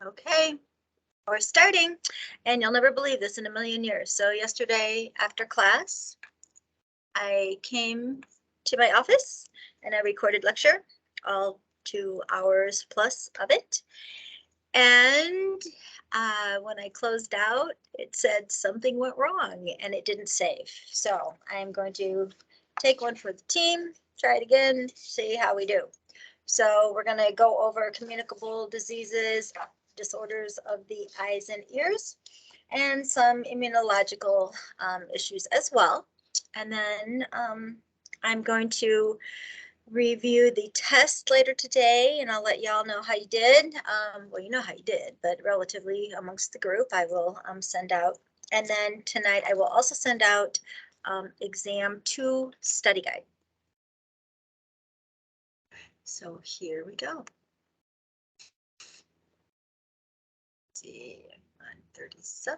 Okay, we're starting, and you'll never believe this in a million years. So yesterday after class, I came to my office and I recorded lecture, all 2 hours plus of it. And when I closed out, it said something went wrong and it didn't save. So I'm going to take one for the team, try it again, see how we do. So we're going to go over communicable diseases, disorders of the eyes and ears, and some immunological issues as well. And then I'm going to review the test later today, and I'll let y'all know how you did. Well, you know how you did, but relatively amongst the group, I will send out. And then tonight, I will also send out exam 2 study guide. So here we go. Let's see, 9:37.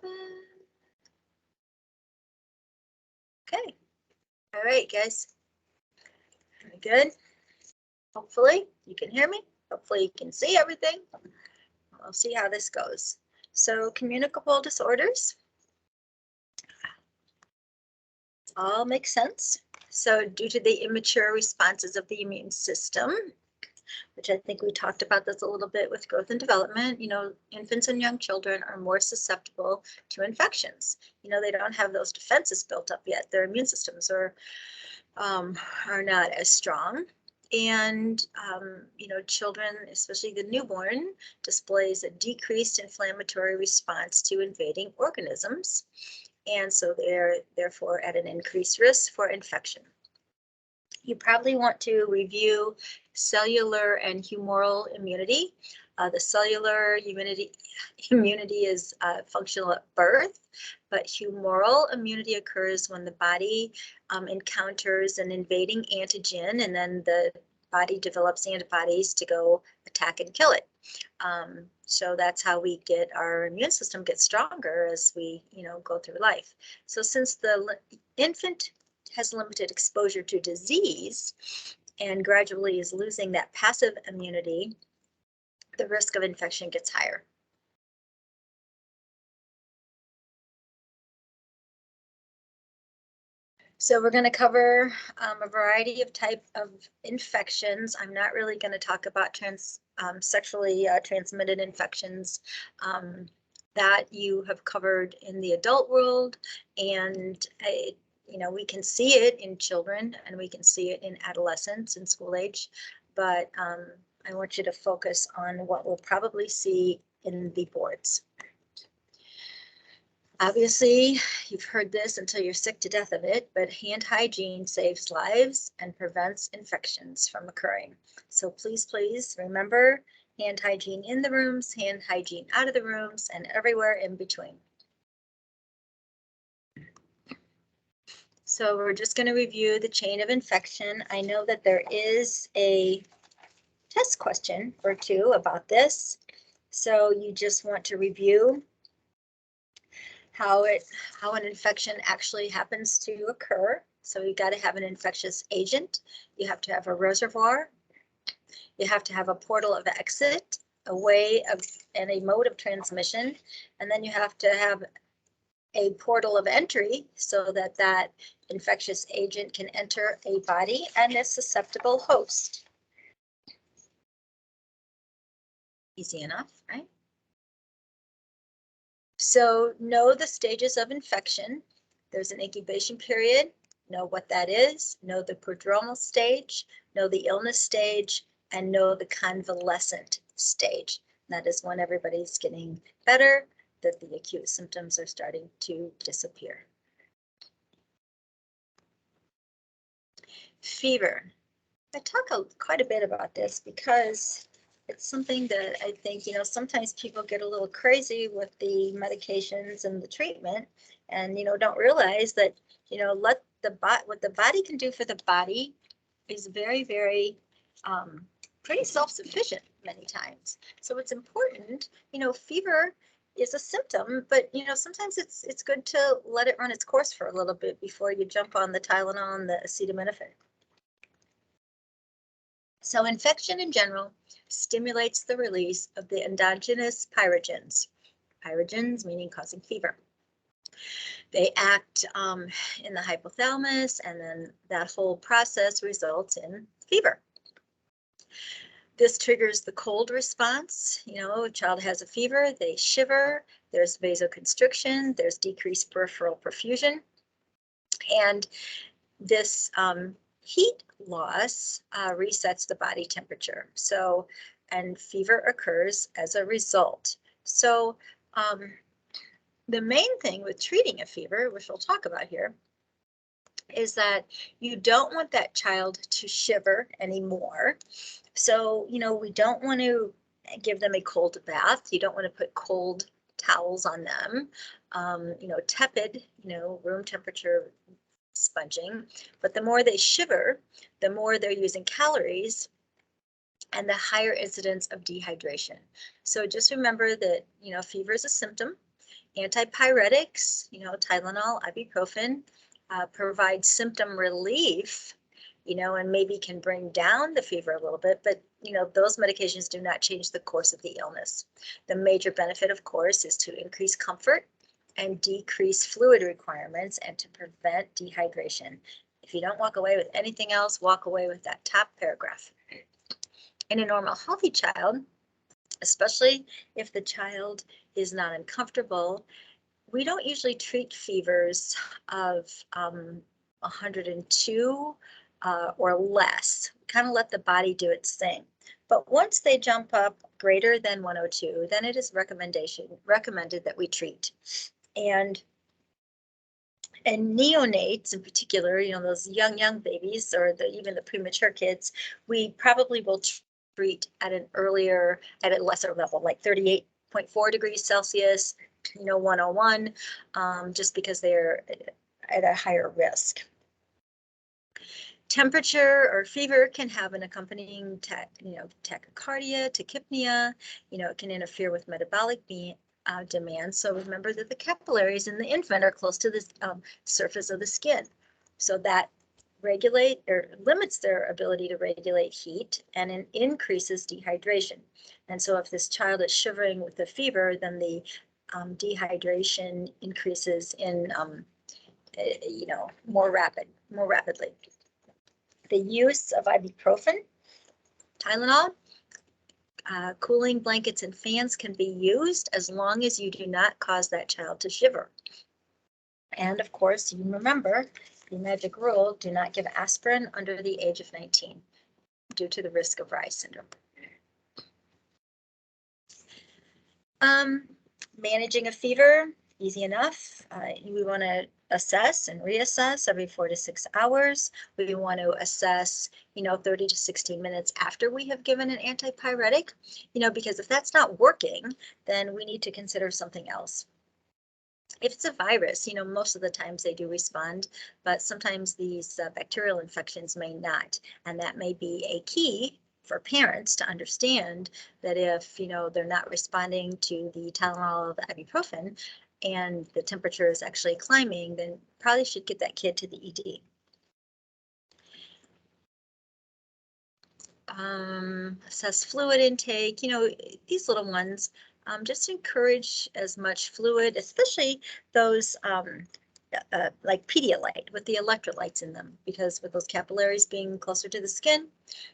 Okay. All right, guys. Very good. Hopefully you can hear me. Hopefully you can see everything. We'll see how this goes. So communicable disorders. All makes sense. So due to the immature responses of the immune system, which I think we talked about this a little bit with growth and development, infants and young children are more susceptible to infections. They don't have those defenses built up yet. Their immune systems are not as strong. And, children, especially the newborn, displays a decreased inflammatory response to invading organisms. And so they're therefore at an increased risk for infection. You probably want to review cellular and humoral immunity. The cellular immunity is functional at birth, but humoral immunity occurs when the body encounters an invading antigen, and then the body develops antibodies to go attack and kill it. So that's how we get our immune system gets stronger as we, go through life. So since the infant has limited exposure to disease and gradually is losing that passive immunity, the risk of infection gets higher. So we're going to cover a variety of type of infections. I'm not really going to talk about sexually transmitted infections that you have covered in the adult world, and we can see it in children and we can see it in adolescents in school age, but I want you to focus on what we'll probably see in the boards. Obviously, you've heard this until you're sick to death of it, but hand hygiene saves lives and prevents infections from occurring. So please, please remember hand hygiene in the rooms, hand hygiene out of the rooms, and everywhere in between. So we're just going to review the chain of infection. I know that there is a test question or two about this. So you just want to review how an infection actually happens to occur. So you got to have an infectious agent. You have to have a reservoir. You have to have a portal of exit, a way of and a mode of transmission, and then you have to have a portal of entry so that that infectious agent can enter a body and a susceptible host. Easy enough, right? So know the stages of infection. There's an incubation period. Know what that is. Know the prodromal stage. Know the illness stage, and know the convalescent stage. That is when everybody's getting better, that the acute symptoms are starting to disappear. Fever. I talk quite a bit about this because it's something that I think, sometimes people get a little crazy with the medications and the treatment and, don't realize that, what the body can do for the body is very, very pretty self-sufficient many times. So it's important, fever is a symptom, but, sometimes it's good to let it run its course for a little bit before you jump on the Tylenol and the acetaminophen. So infection in general stimulates the release of the endogenous pyrogens. Pyrogens meaning causing fever. They act in the hypothalamus, and then that whole process results in fever. This triggers the cold response. You know, a child has a fever, they shiver, there's vasoconstriction, there's decreased peripheral perfusion, and this heat loss resets the body temperature. So, and fever occurs as a result. So, the main thing with treating a fever, which we'll talk about here, is that you don't want that child to shiver anymore. So, you know, we don't want to give them a cold bath. You don't want to put cold towels on them. You know, tepid, you know, room temperature sponging. But the more they shiver, the more they're using calories and the higher incidence of dehydration. So just remember that, you know, fever is a symptom. Antipyretics, you know, Tylenol, ibuprofen, provide symptom relief, you know, and maybe can bring down the fever a little bit, but, you know, those medications do not change the course of the illness. The major benefit, of course, is to increase comfort and decrease fluid requirements and to prevent dehydration. If you don't walk away with anything else, walk away with that top paragraph. In a normal, healthy child, especially if the child is not uncomfortable, we don't usually treat fevers of 102 or less. Kind of let the body do its thing. But once they jump up greater than 102, then it is recommended that we treat. And neonates in particular, you know, those young babies or even the premature kids, we probably will treat at at a lesser level, like 38.4 degrees Celsius, you know, 101, just because they're at a higher risk. Temperature or fever can have an accompanying tachycardia, tachypnea, you know, it can interfere with metabolic demand. So remember that the capillaries in the infant are close to the surface of the skin. So that limits their ability to regulate heat, and it increases dehydration. And so if this child is shivering with a fever, then the dehydration increases in, you know, more rapidly. The use of ibuprofen, Tylenol, cooling blankets and fans can be used as long as you do not cause that child to shiver. And of course, you remember the magic rule, do not give aspirin under the age of 19 due to the risk of Reye syndrome. Managing a fever, easy enough. We want to assess and reassess every 4 to 6 hours. We want to assess, you know, 30 to 60 minutes after we have given an antipyretic, you know, because if that's not working, then we need to consider something else. If it's a virus, you know, most of the times they do respond, but sometimes these bacterial infections may not, and that may be a key for parents to understand that if, you know, they're not responding to the Tylenol or the ibuprofen and the temperature is actually climbing, then probably should get that kid to the ED. Assess fluid intake, you know, these little ones, just encourage as much fluid, especially those like Pedialyte with the electrolytes in them, because with those capillaries being closer to the skin,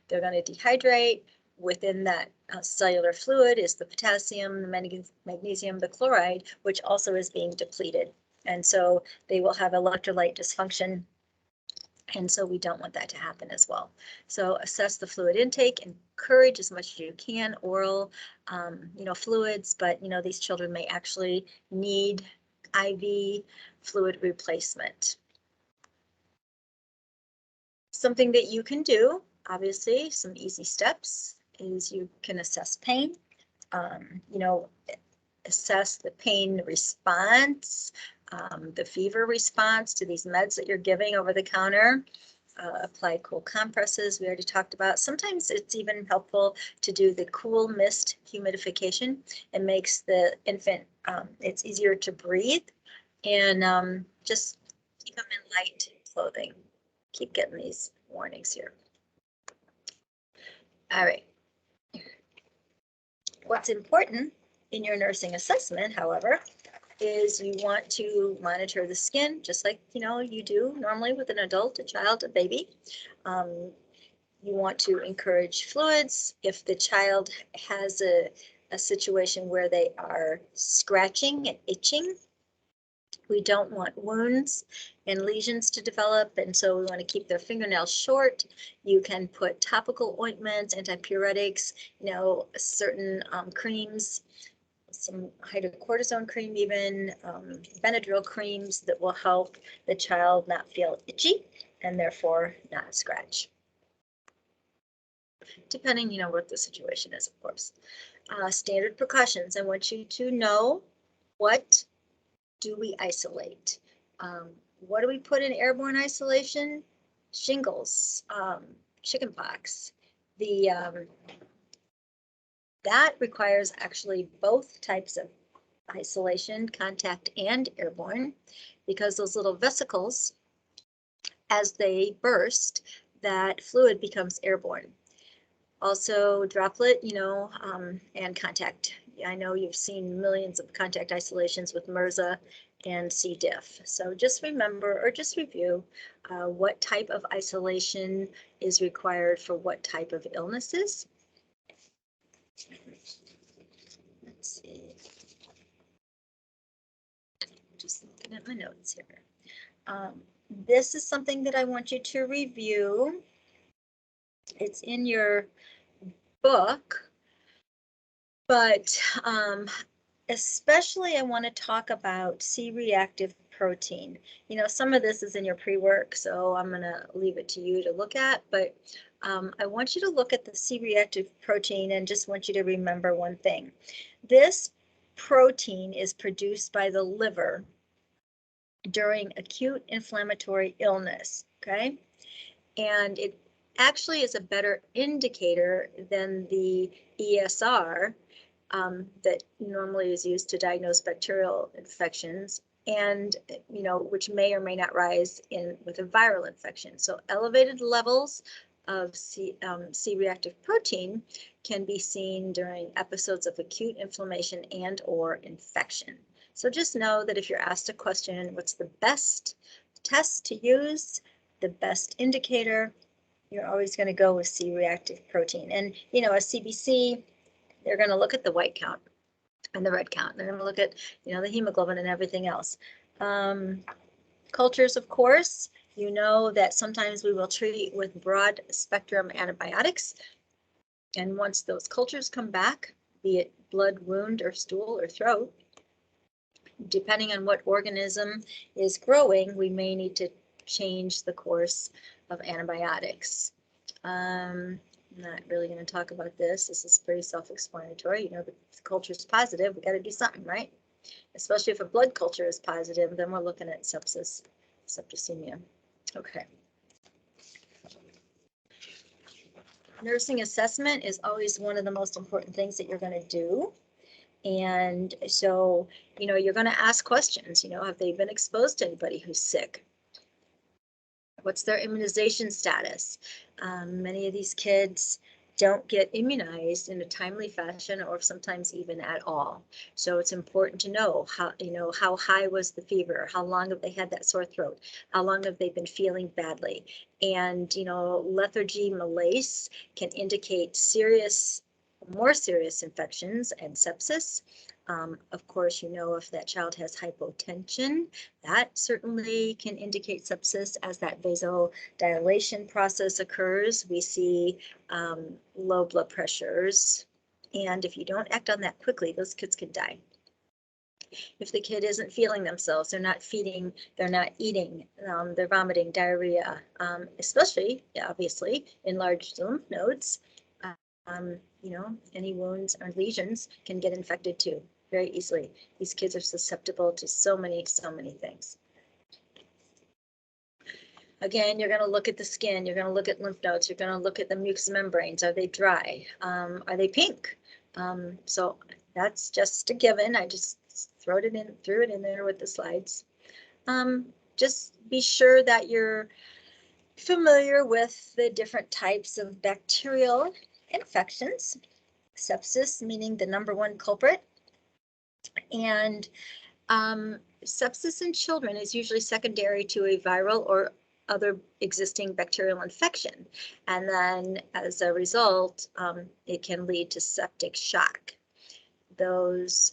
they're going to dehydrate. Within that cellular fluid is the potassium, the magnesium, the chloride, which also is being depleted. And so they will have electrolyte dysfunction. And so we don't want that to happen as well. So assess the fluid intake, encourage as much as you can oral, you know, fluids, but, you know, these children may actually need IV fluid replacement. Something that you can do, obviously, some easy steps is you can assess pain, you know, assess the pain response, the fever response to these meds that you're giving over the counter. Apply cool compresses, we already talked about. Sometimes it's even helpful to do the cool mist humidification. It makes the infant, it's easier to breathe, and just keep them in light clothing. Keep getting these warnings here. All right. What's important in your nursing assessment, however, is you want to monitor the skin, just like, you know, you do normally with an adult, a child, a baby. You want to encourage fluids. If the child has a situation where they are scratching and itching, we don't want wounds and lesions to develop, and so we want to keep their fingernails short. You can put topical ointments, antipyretics, you know, certain creams, some hydrocortisone cream, even Benadryl creams that will help the child not feel itchy and therefore not scratch. Depending, you know, what the situation is, of course. Standard precautions. I want you to know, what do we isolate? What do we put in airborne isolation? Shingles, chickenpox. That requires actually both types of isolation, contact and airborne, because those little vesicles, as they burst, that fluid becomes airborne. Also droplet, you know, and contact. I know you've seen millions of contact isolations with MRSA and C. diff. So just remember, or just review, what type of isolation is required for what type of illnesses. Let's see. Just looking at my notes here. This is something that I want you to review. It's in your book, but especially I want to talk about C-reactive protein. You know, some of this is in your pre-work, so I'm going to leave it to you to look at, but I want you to look at the C-reactive protein and just want you to remember one thing. This protein is produced by the liver during acute inflammatory illness, okay? And it actually is a better indicator than the ESR that normally is used to diagnose bacterial infections, and, you know, which may or may not rise in with a viral infection. So elevated levels of C-reactive protein can be seen during episodes of acute inflammation and or infection. So just know that if you're asked a question, what's the best test to use, the best indicator, you're always going to go with C-reactive protein. And, you know, a CBC, they're going to look at the white count and the red count. They're going to look at, you know, the hemoglobin and everything else. Cultures, of course, you know that sometimes we will treat with broad spectrum antibiotics. And once those cultures come back, be it blood, wound, or stool, or throat, depending on what organism is growing, we may need to change the course of antibiotics. I'm not really going to talk about this. This is pretty self-explanatory. You know, the culture is positive. We got to do something, right? Especially if a blood culture is positive, then we're looking at sepsis, septicemia. Okay. Nursing assessment is always one of the most important things that you're going to do. And so, you know, you're going to ask questions. You know, have they been exposed to anybody who's sick? What's their immunization status? Many of these kids don't get immunized in a timely fashion, or sometimes even at all. So it's important to know how, you know, how high was the fever? How long have they had that sore throat? How long have they been feeling badly? And, you know, lethargy, malaise can indicate serious, more serious infections and sepsis. Of course, you know, if that child has hypotension, that certainly can indicate sepsis as that vasodilation process occurs. We see low blood pressures, and if you don't act on that quickly, those kids can die. If the kid isn't feeling themselves, they're not feeding, they're not eating, they're vomiting, diarrhea, especially, obviously, enlarged lymph nodes, you know, any wounds or lesions can get infected too, very easily. These kids are susceptible to so many things. Again, you're going to look at the skin, you're going to look at lymph nodes, you're going to look at the mucous membranes. Are they dry? Are they pink? So that's just a given. I just threw it in there with the slides. Just be sure that you're familiar with the different types of bacterial infections. sepsis, meaning the #1 culprit. And sepsis in children is usually secondary to a viral or other existing bacterial infection. And then as a result, it can lead to septic shock. Those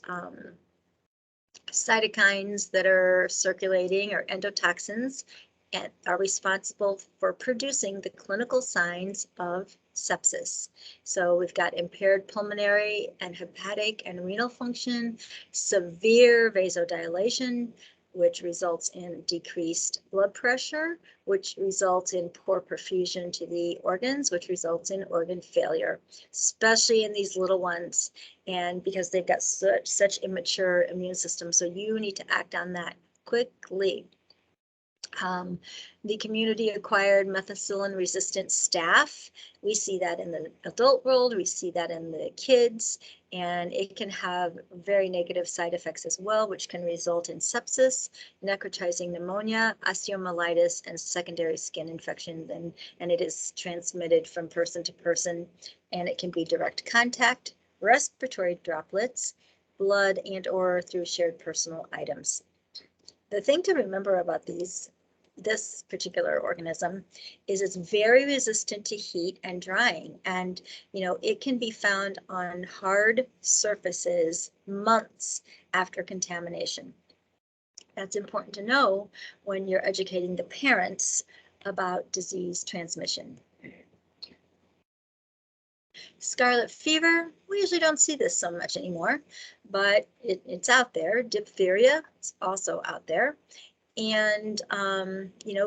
cytokines that are circulating or endotoxins and are responsible for producing the clinical signs of sepsis. So we've got impaired pulmonary and hepatic and renal function, severe vasodilation, which results in decreased blood pressure, which results in poor perfusion to the organs, which results in organ failure, especially in these little ones. And because they've got such immature immune systems, so you need to act on that quickly. The community-acquired methicillin-resistant staph, we see that in the adult world, we see that in the kids, and it can have very negative side effects as well, which can result in sepsis, necrotizing pneumonia, osteomyelitis, and secondary skin infections, and it is transmitted from person to person, and it can be direct contact, respiratory droplets, blood, and/or through shared personal items. The thing to remember about this particular organism is it's very resistant to heat and drying, and it can be found on hard surfaces months after contamination. That's important to know when you're educating the parents about disease transmission. Scarlet fever, we usually don't see this so much anymore, but it's out there. Diphtheria is also out there. And,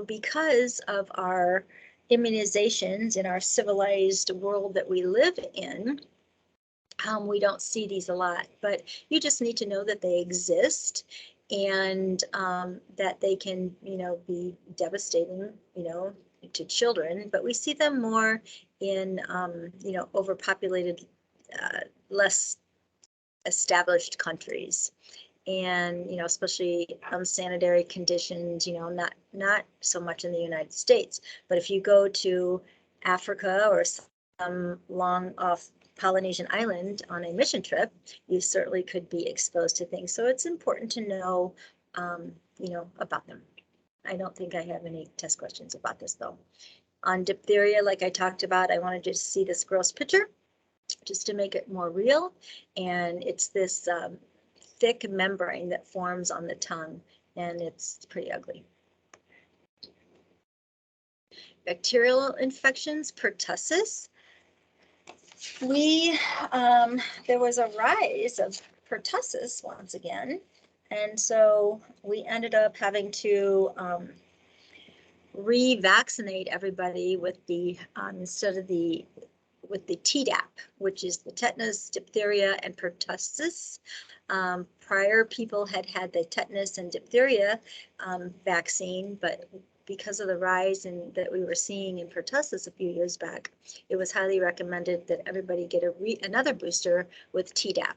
because of our immunizations in our civilized world that we live in, we don't see these a lot, but you just need to know that they exist and that they can, be devastating, to children, but we see them more in, overpopulated, less established countries. And, especially unsanitary conditions, not so much in the United States. But if you go to Africa or some long off Polynesian island on a mission trip, you certainly could be exposed to things. So it's important to know, about them. I don't think I have any test questions about this though. On diphtheria, like I talked about, I wanted you to see this gross picture just to make it more real. And it's this thick membrane that forms on the tongue, and it's pretty ugly. Bacterial infections, pertussis. There was a rise of pertussis once again, and so we ended up having to revaccinate everybody with the with the Tdap, which is the tetanus, diphtheria, and pertussis. Prior people had the tetanus and diphtheria vaccine, but because of the rise that we were seeing in pertussis a few years back, it was highly recommended that everybody get another booster with Tdap.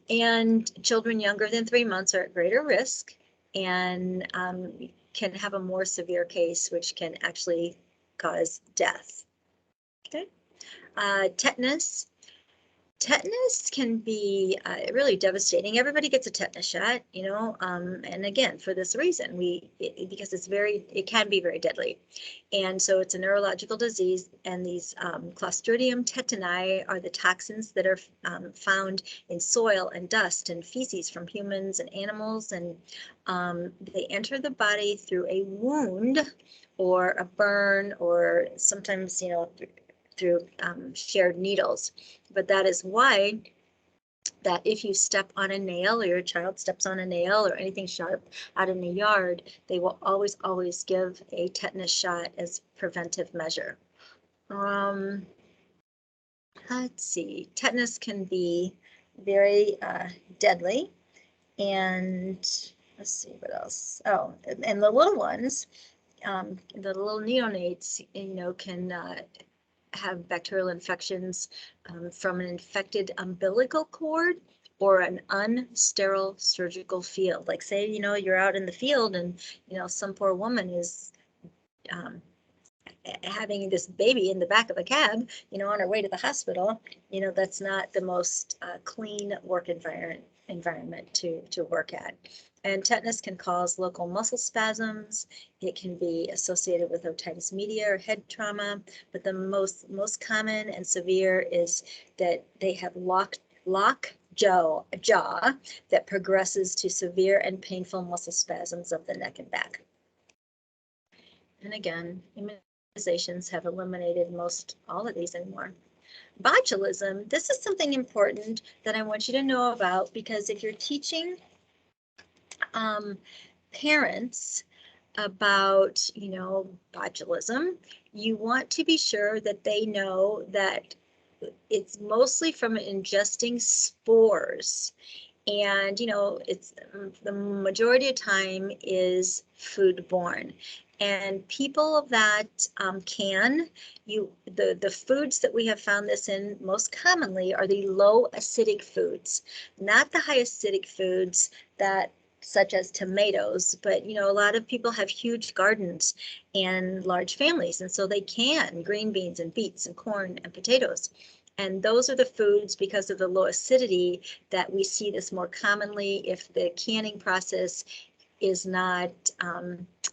And children younger than 3 months are at greater risk and can have a more severe case, which can actually cause death. Okay. Tetanus. Tetanus can be really devastating. Everybody gets a tetanus shot, and again, for this reason, because it can be very deadly. And so it's a neurological disease, and these Clostridium tetani are the toxins that are found in soil and dust and feces from humans and animals, and they enter the body through a wound or a burn, or sometimes, through shared needles. But that is why that if you step on a nail, or your child steps on a nail or anything sharp out in the yard, they will always give a tetanus shot as preventive measure. Let's see, tetanus can be very deadly. And let's see what else. Oh, and the little ones, the little neonates, can have bacterial infections from an infected umbilical cord or an unsterile surgical field. Like say, you're out in the field and, some poor woman is having this baby in the back of a cab, on our way to the hospital, that's not the most clean work environment to work at. And tetanus can cause local muscle spasms. It can be associated with otitis media or head trauma, but the most common and severe is that they have lock jaw that progresses to severe and painful muscle spasms of the neck and back. And again, immunizations have eliminated most all of these anymore. Botulism, this is something important that I want you to know about, because if you're teaching parents about, botulism, you want to be sure that they know that it's mostly from ingesting spores. And, it's the majority of time is foodborne. And people that the foods that we have found this in most commonly are the low acidic foods, not the high acidic foods such as tomatoes, but a lot of people have huge gardens and large families, and so they can green beans and beets and corn and potatoes. And those are the foods, because of the low acidity, that we see this more commonly if the canning process is not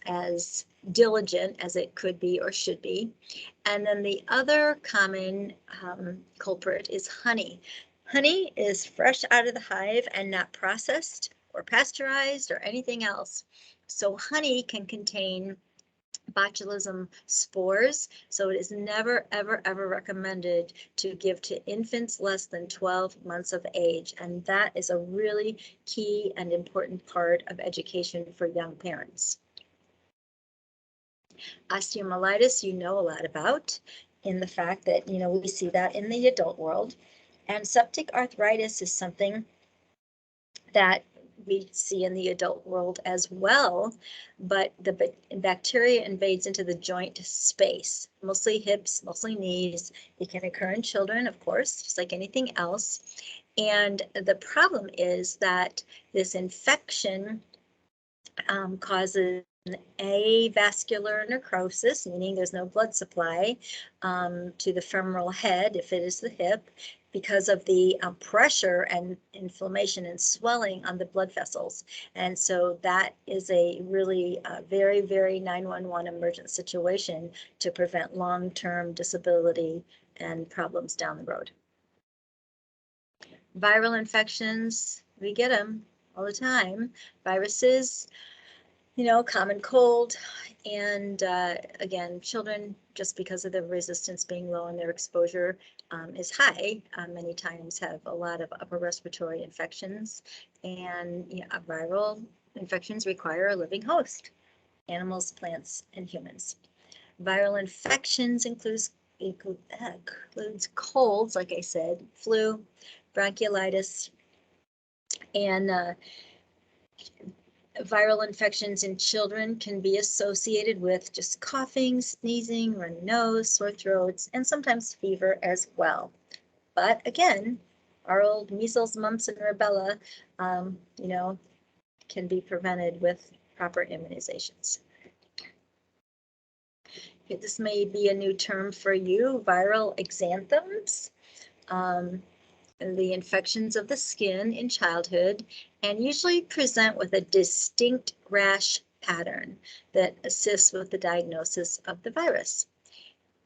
as diligent as it could be or should be. And then the other common culprit is honey. Honey is fresh out of the hive and not processed or pasteurized or anything else. So honey can contain botulism spores, so it is never, ever, ever recommended to give to infants less than 12 months of age. And that is a really key and important part of education for young parents. Osteomyelitis, you know a lot about, in the fact that, we see that in the adult world. And septic arthritis is something that we see in the adult world as well, but the bacteria invades into the joint space, mostly hips, mostly knees. It can occur in children, of course, just like anything else. And the problem is that this infection causes avascular necrosis, meaning there's no blood supply to the femoral head if it is the hip, because of the pressure and inflammation and swelling on the blood vessels. And so that is a really very, very 911 emergent situation to prevent long-term disability and problems down the road. Viral infections, we get them all the time. Viruses, common cold, and again, children, just because of the resistance being low and their exposure is high, many times have a lot of upper respiratory infections, and viral infections require a living host, animals, plants, and humans. Viral infections includes colds, like I said, flu, bronchiolitis, and viral infections in children can be associated with just coughing, sneezing, runny nose, sore throats, and sometimes fever as well. But again, our old measles, mumps, and rubella, can be prevented with proper immunizations. Okay, this may be a new term for you, viral exanthems. The infections of the skin in childhood, and usually present with a distinct rash pattern that assists with the diagnosis of the virus.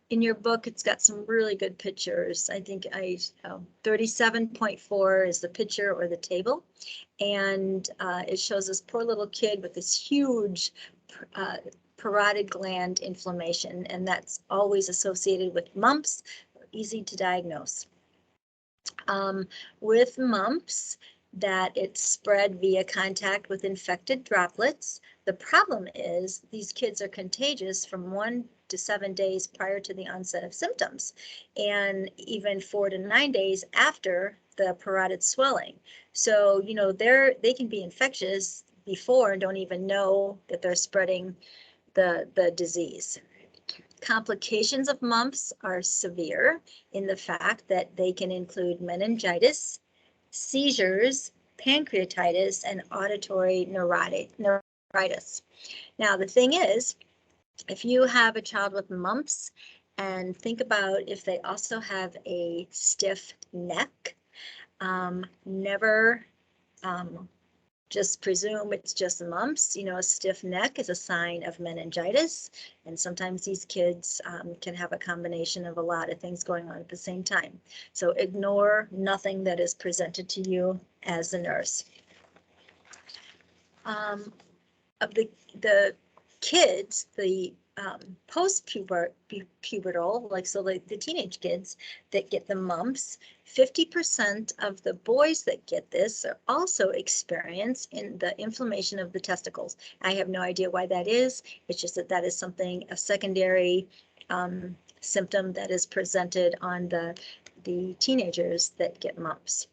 In your book, it's got some really good pictures. I think 37.4 is the picture or the table, and it shows this poor little kid with this huge parotid gland inflammation, and that's always associated with mumps, easy to diagnose. With mumps, that it's spread via contact with infected droplets. The problem is these kids are contagious from 1 to 7 days prior to the onset of symptoms, and even 4 to 9 days after the parotid swelling. So, they can be infectious before and don't even know that they're spreading the disease. Complications of mumps are severe in the fact that they can include meningitis, seizures, pancreatitis, and auditory neuritis. Now, the thing is, If you have a child with mumps, and think about if they also have a stiff neck, never just presume it's just mumps. You know, a stiff neck is a sign of meningitis, and sometimes these kids can have a combination of a lot of things going on at the same time. So ignore nothing that is presented to you as a nurse. Of the kids, the post-pubertal, like so the teenage kids that get the mumps, 50% of the boys that get this are also experience in the inflammation of the testicles. I have no idea why that is. It's just that is something, a secondary symptom that is presented on the teenagers that get mumps.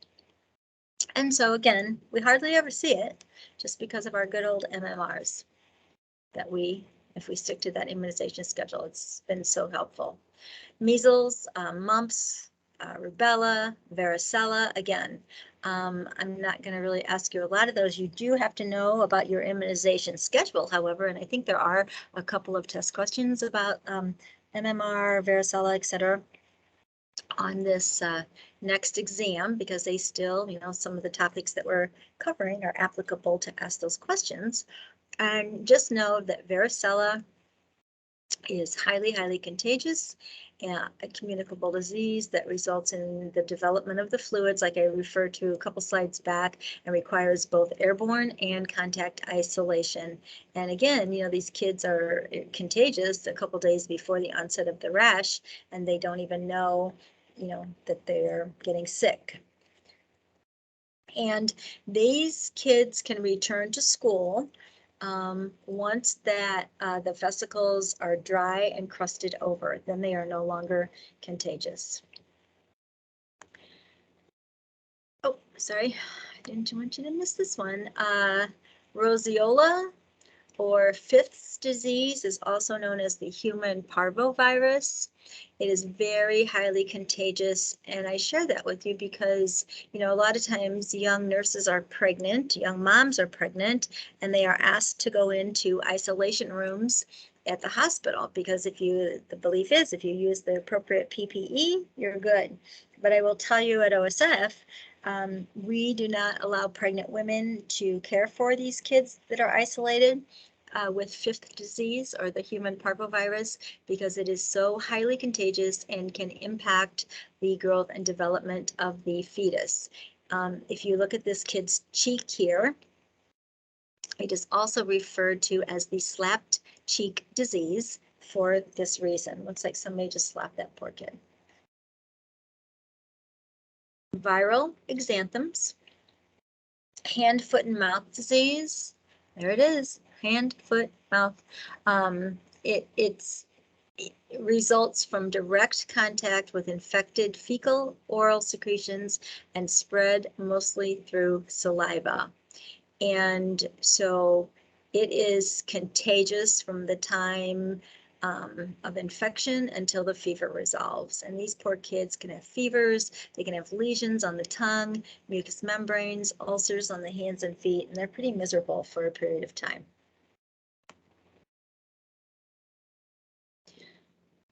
And so again, we hardly ever see it just because of our good old MMRs that if we stick to that immunization schedule, it's been so helpful. Measles, mumps, rubella, varicella, again, I'm not going to really ask you a lot of those. You do have to know about your immunization schedule, however, and I think there are a couple of test questions about MMR, varicella, etc. on this next exam, because they still, you know, some of the topics that we're covering are applicable to ask those questions. And just know that varicella is highly, highly contagious and a communicable disease that results in the development of the fluids, like I referred to a couple slides back, and requires both airborne and contact isolation. And again, you know, these kids are contagious a couple days before the onset of the rash, and they don't even know, you know, that they're getting sick. And these kids can return to school once that the vesicles are dry and crusted over. Then they are no longer contagious. Oh, sorry, I didn't want you to miss this one. Roseola, or Fifth's disease, is also known as the human parvovirus. It is very highly contagious, and I share that with you because, you know, a lot of times young nurses are pregnant, young moms are pregnant, and they are asked to go into isolation rooms at the hospital because the belief is if you use the appropriate PPE, you're good. But I will tell you at OSF, we do not allow pregnant women to care for these kids that are isolated with Fifth disease, or the human parvovirus, because it is so highly contagious and can impact the growth and development of the fetus. If you look at this kid's cheek here, it is also referred to as the slapped cheek disease for this reason. Looks like somebody just slapped that poor kid. Viral exanthems, hand, foot, and mouth disease. There it is, hand, foot, mouth. It results from direct contact with infected fecal oral secretions and spread mostly through saliva. And so it is contagious from the time of infection until the fever resolves. And these poor kids can have fevers, they can have lesions on the tongue, mucous membranes, ulcers on the hands and feet, and they're pretty miserable for a period of time.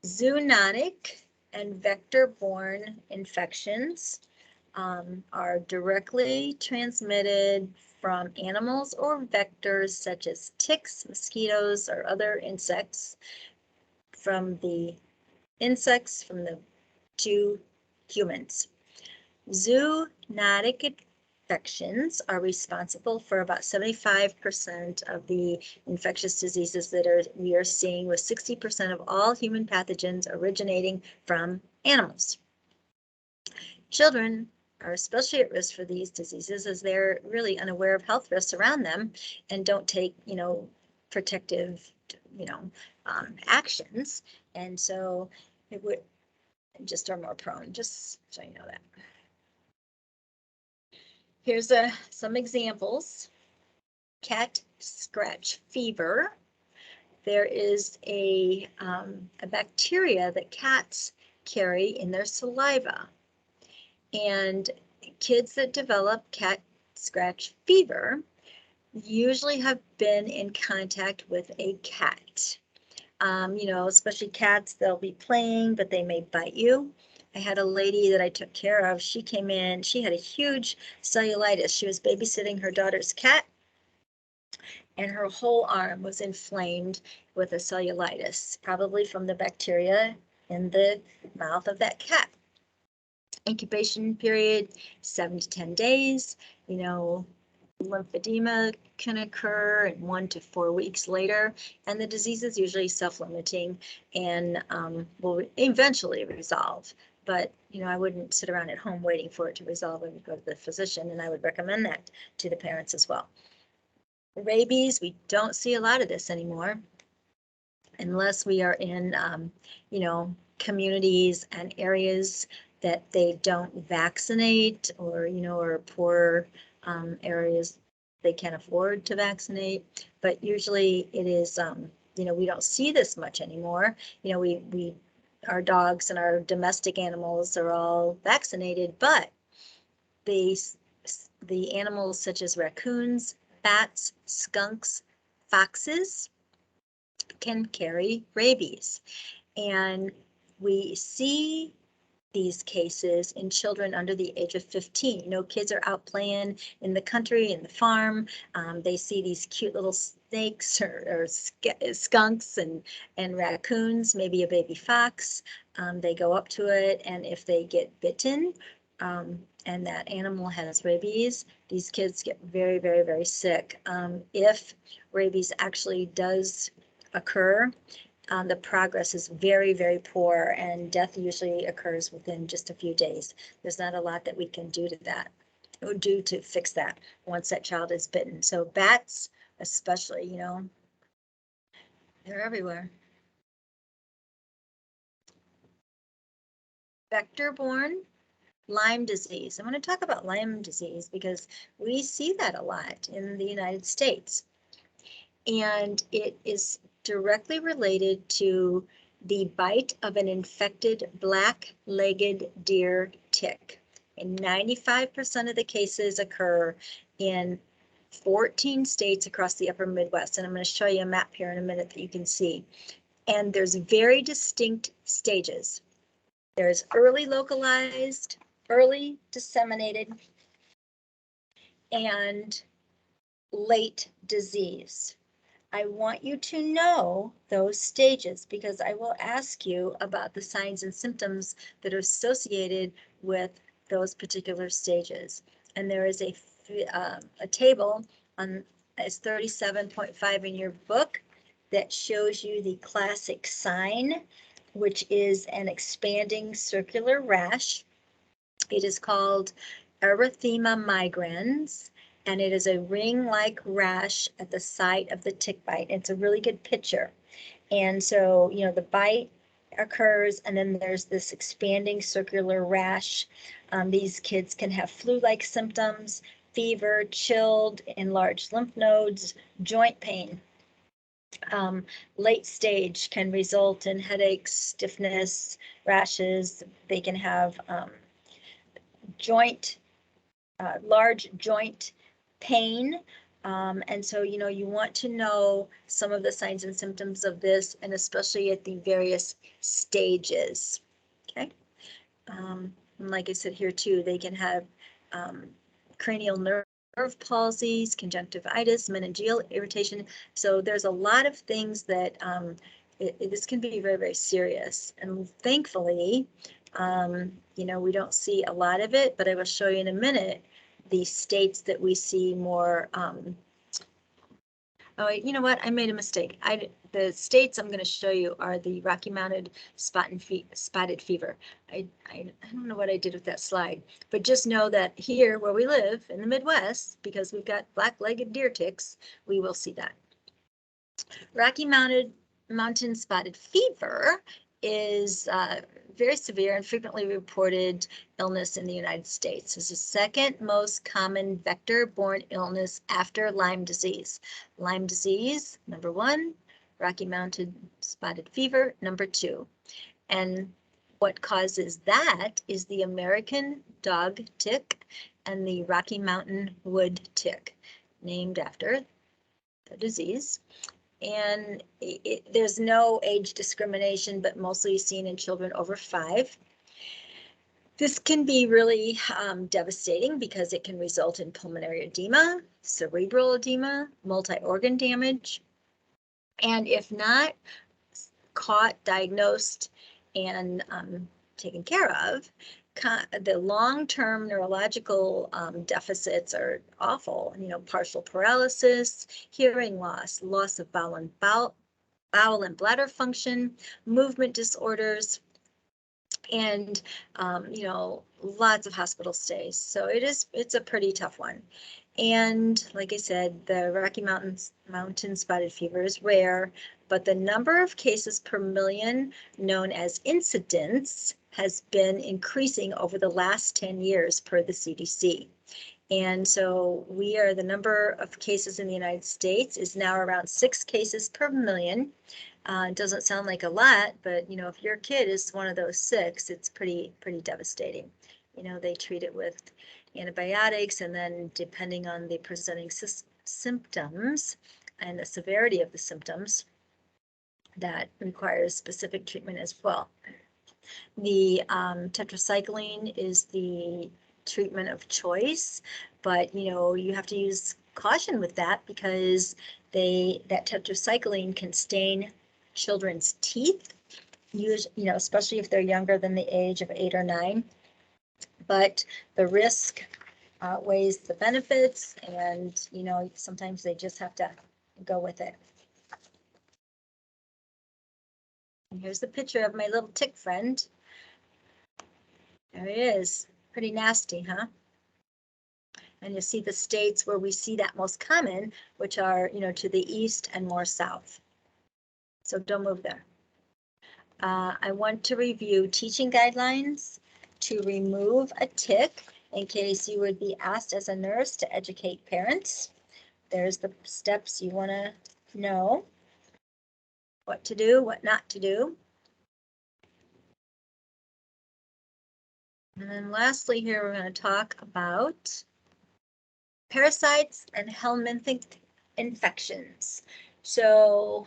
Zoonotic and vector-borne infections are directly transmitted from animals or vectors such as ticks, mosquitoes, or other insects, from the insects to humans. Zoonotic infections are responsible for about 75% of the infectious diseases that we are seeing, with 60% of all human pathogens originating from animals. Children are especially at risk for these diseases as they're really unaware of health risks around them and don't take, you know, protective, you know, actions. And so it would just are more prone, just so you know that. Here's some examples. Cat scratch fever. There is a bacteria that cats carry in their saliva. And kids that develop cat scratch fever usually have been in contact with a cat. You know, especially cats, they'll be playing, but they may bite you. I had a lady that I took care of. She came in, she had a huge cellulitis. She was babysitting her daughter's cat, and her whole arm was inflamed with a cellulitis, probably from the bacteria in the mouth of that cat. Incubation period, 7 to 10 days. You know, lymphedema can occur 1 to 4 weeks later, and the disease is usually self-limiting and will eventually resolve. But, you know, I wouldn't sit around at home waiting for it to resolve. I would go to the physician, and I would recommend that to the parents as well. Rabies, we don't see a lot of this anymore unless we are in, you know, communities and areas that they don't vaccinate, or, you know, or poor areas they can't afford to vaccinate. But usually it is, you know, we don't see this much anymore. You know, our dogs and our domestic animals are all vaccinated, but the animals such as raccoons, bats, skunks, foxes can carry rabies. And we see these cases in children under the age of 15. You know, kids are out playing in the country, in the farm. They see these cute little snakes or skunks and raccoons, maybe a baby fox. They go up to it, and if they get bitten, and that animal has rabies, these kids get very, very, very sick. If rabies actually does occur, the progress is very, very poor, and death usually occurs within just a few days. There's not a lot that we can do to fix that once that child is bitten. So bats, especially, you know, they're everywhere. Vector-borne Lyme disease. I'm going to talk about Lyme disease because we see that a lot in the United States. And it is directly related to the bite of an infected black-legged deer tick. And 95% of the cases occur in 14 states across the upper Midwest. And I'm going to show you a map here in a minute that you can see. And there's very distinct stages. There's early localized, early disseminated, and late disease. I want you to know those stages because I will ask you about the signs and symptoms that are associated with those particular stages. And there is a table on as 37.5 in your book that shows you the classic sign, which is an expanding circular rash. It is called erythema migrans, and it is a ring-like rash at the site of the tick bite. It's a really good picture. And so, you know, the bite occurs, and then there's this expanding circular rash. These kids can have flu-like symptoms, fever, chilled, enlarged lymph nodes, joint pain. Late stage can result in headaches, stiffness, rashes. They can have large joint pain. And so, you know, you want to know some of the signs and symptoms of this, and especially at the various stages. Okay. And like I said here too, they can have cranial nerve palsies, conjunctivitis, meningeal irritation. So there's a lot of things that this can be very, very serious. And thankfully, you know, we don't see a lot of it, but I will show you in a minute the states that we see more. Oh, you know what? I made a mistake. The states I'm going to show you are the Rocky Mountain spotted fever. I don't know what I did with that slide, but just know that here where we live in the Midwest, because we've got black-legged deer ticks, we will see that. Rocky Mountain spotted fever is very severe and frequently reported illness in the United States. It's the second most common vector-borne illness after Lyme disease. Lyme disease, number 1, Rocky Mountain spotted fever, number 2. And what causes that is the American dog tick and the Rocky Mountain wood tick, named after the disease. and there's no age discrimination, but mostly seen in children over 5. This can be really devastating because it can result in pulmonary edema, cerebral edema, multi-organ damage, and if not caught, diagnosed, and taken care of, the long-term neurological deficits are awful. Partial paralysis, hearing loss, loss of bowel and bladder function, movement disorders, and lots of hospital stays. So it's a pretty tough one. And like I said, the Rocky Mountain spotted fever is rare, but the number of cases per million, known as incidence, has been increasing over the last 10 years per the CDC. And so the number of cases in the United States is now around 6 cases per million. It doesn't sound like a lot, but if your kid is one of those 6, it's pretty devastating. They treat it with antibiotics, and then depending on the presenting symptoms and the severity of the symptoms, that requires specific treatment as well. The tetracycline is the treatment of choice, but you have to use caution with that because that tetracycline can stain children's teeth, especially if they're younger than the age of 8 or 9. But the risk outweighs the benefits, and sometimes they just have to go with it. And here's the picture of my little tick friend. There he is. Pretty nasty, huh? And you'll see the states where we see that most common, which are, to the east and more south. So don't move there. I want to review teaching guidelines to remove a tick in case you would be asked as a nurse to educate parents. There's the steps you want to know. What to do, what not to do. And then lastly here, we're going to talk about parasites and helminthic infections. So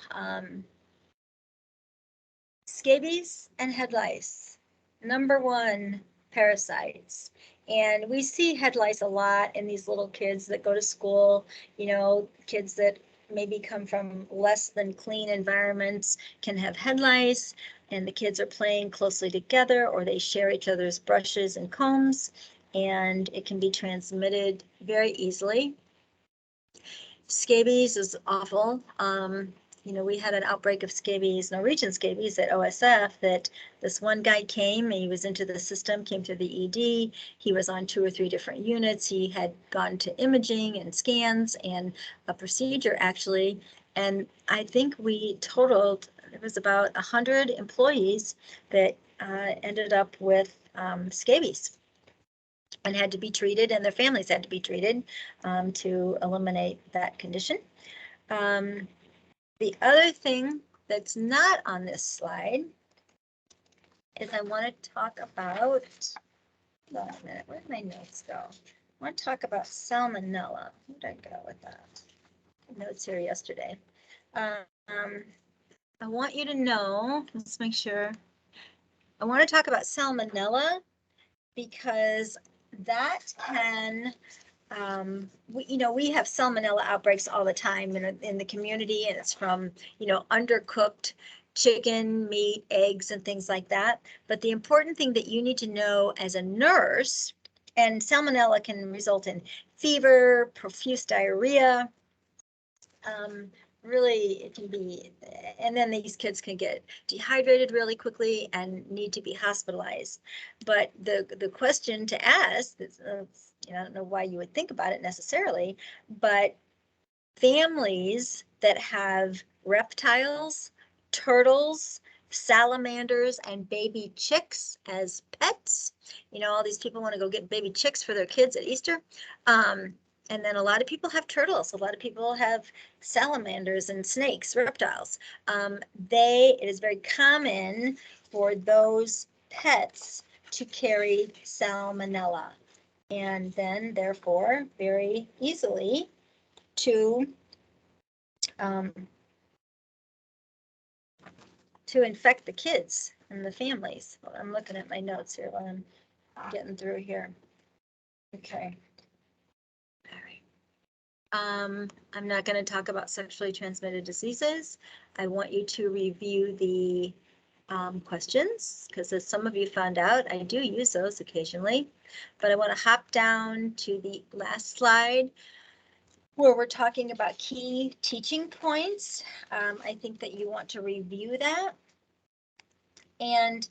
scabies and head lice, #1 parasites. And we see head lice a lot in these little kids that go to school, kids that maybe come from less than clean environments can have head lice, and the kids are playing closely together, or they share each other's brushes and combs, and it can be transmitted very easily. Scabies is awful. We had an outbreak of scabies, Norwegian scabies at OSF, that this one guy came, he was into the system, came to the ED. He was on 2 or 3 different units. He had gone to imaging and scans and a procedure actually. And I think we totaled, it was about 100 employees that ended up with scabies and had to be treated, and their families had to be treated to eliminate that condition. The other thing that's not on this slide is I want to talk about, hold on a minute, where did my notes go? I want to talk about salmonella. Where did I go with that? Notes here yesterday. I want you to know, let's make sure. I want to talk about salmonella because that can we have salmonella outbreaks all the time in the community, and it's from, undercooked chicken, meat, eggs, and things like that. But the important thing that you need to know as a nurse, and salmonella can result in fever, profuse diarrhea, really it can be, and then these kids can get dehydrated really quickly and need to be hospitalized. But the question to ask is, I don't know why you would think about it necessarily, but families that have reptiles, turtles, salamanders, and baby chicks as pets, all these people want to go get baby chicks for their kids at Easter. And then a lot of people have turtles. A lot of people have salamanders and snakes, reptiles. It is very common for those pets to carry salmonella, and then therefore very easily to to infect the kids and the families. Well, I'm looking at my notes here while I'm getting through here. Okay. All right. I'm not going to talk about sexually transmitted diseases. I want you to review the questions, because as some of you found out, I do use those occasionally. But I want to hop down to the last slide where we're talking about key teaching points. I think that you want to review that. And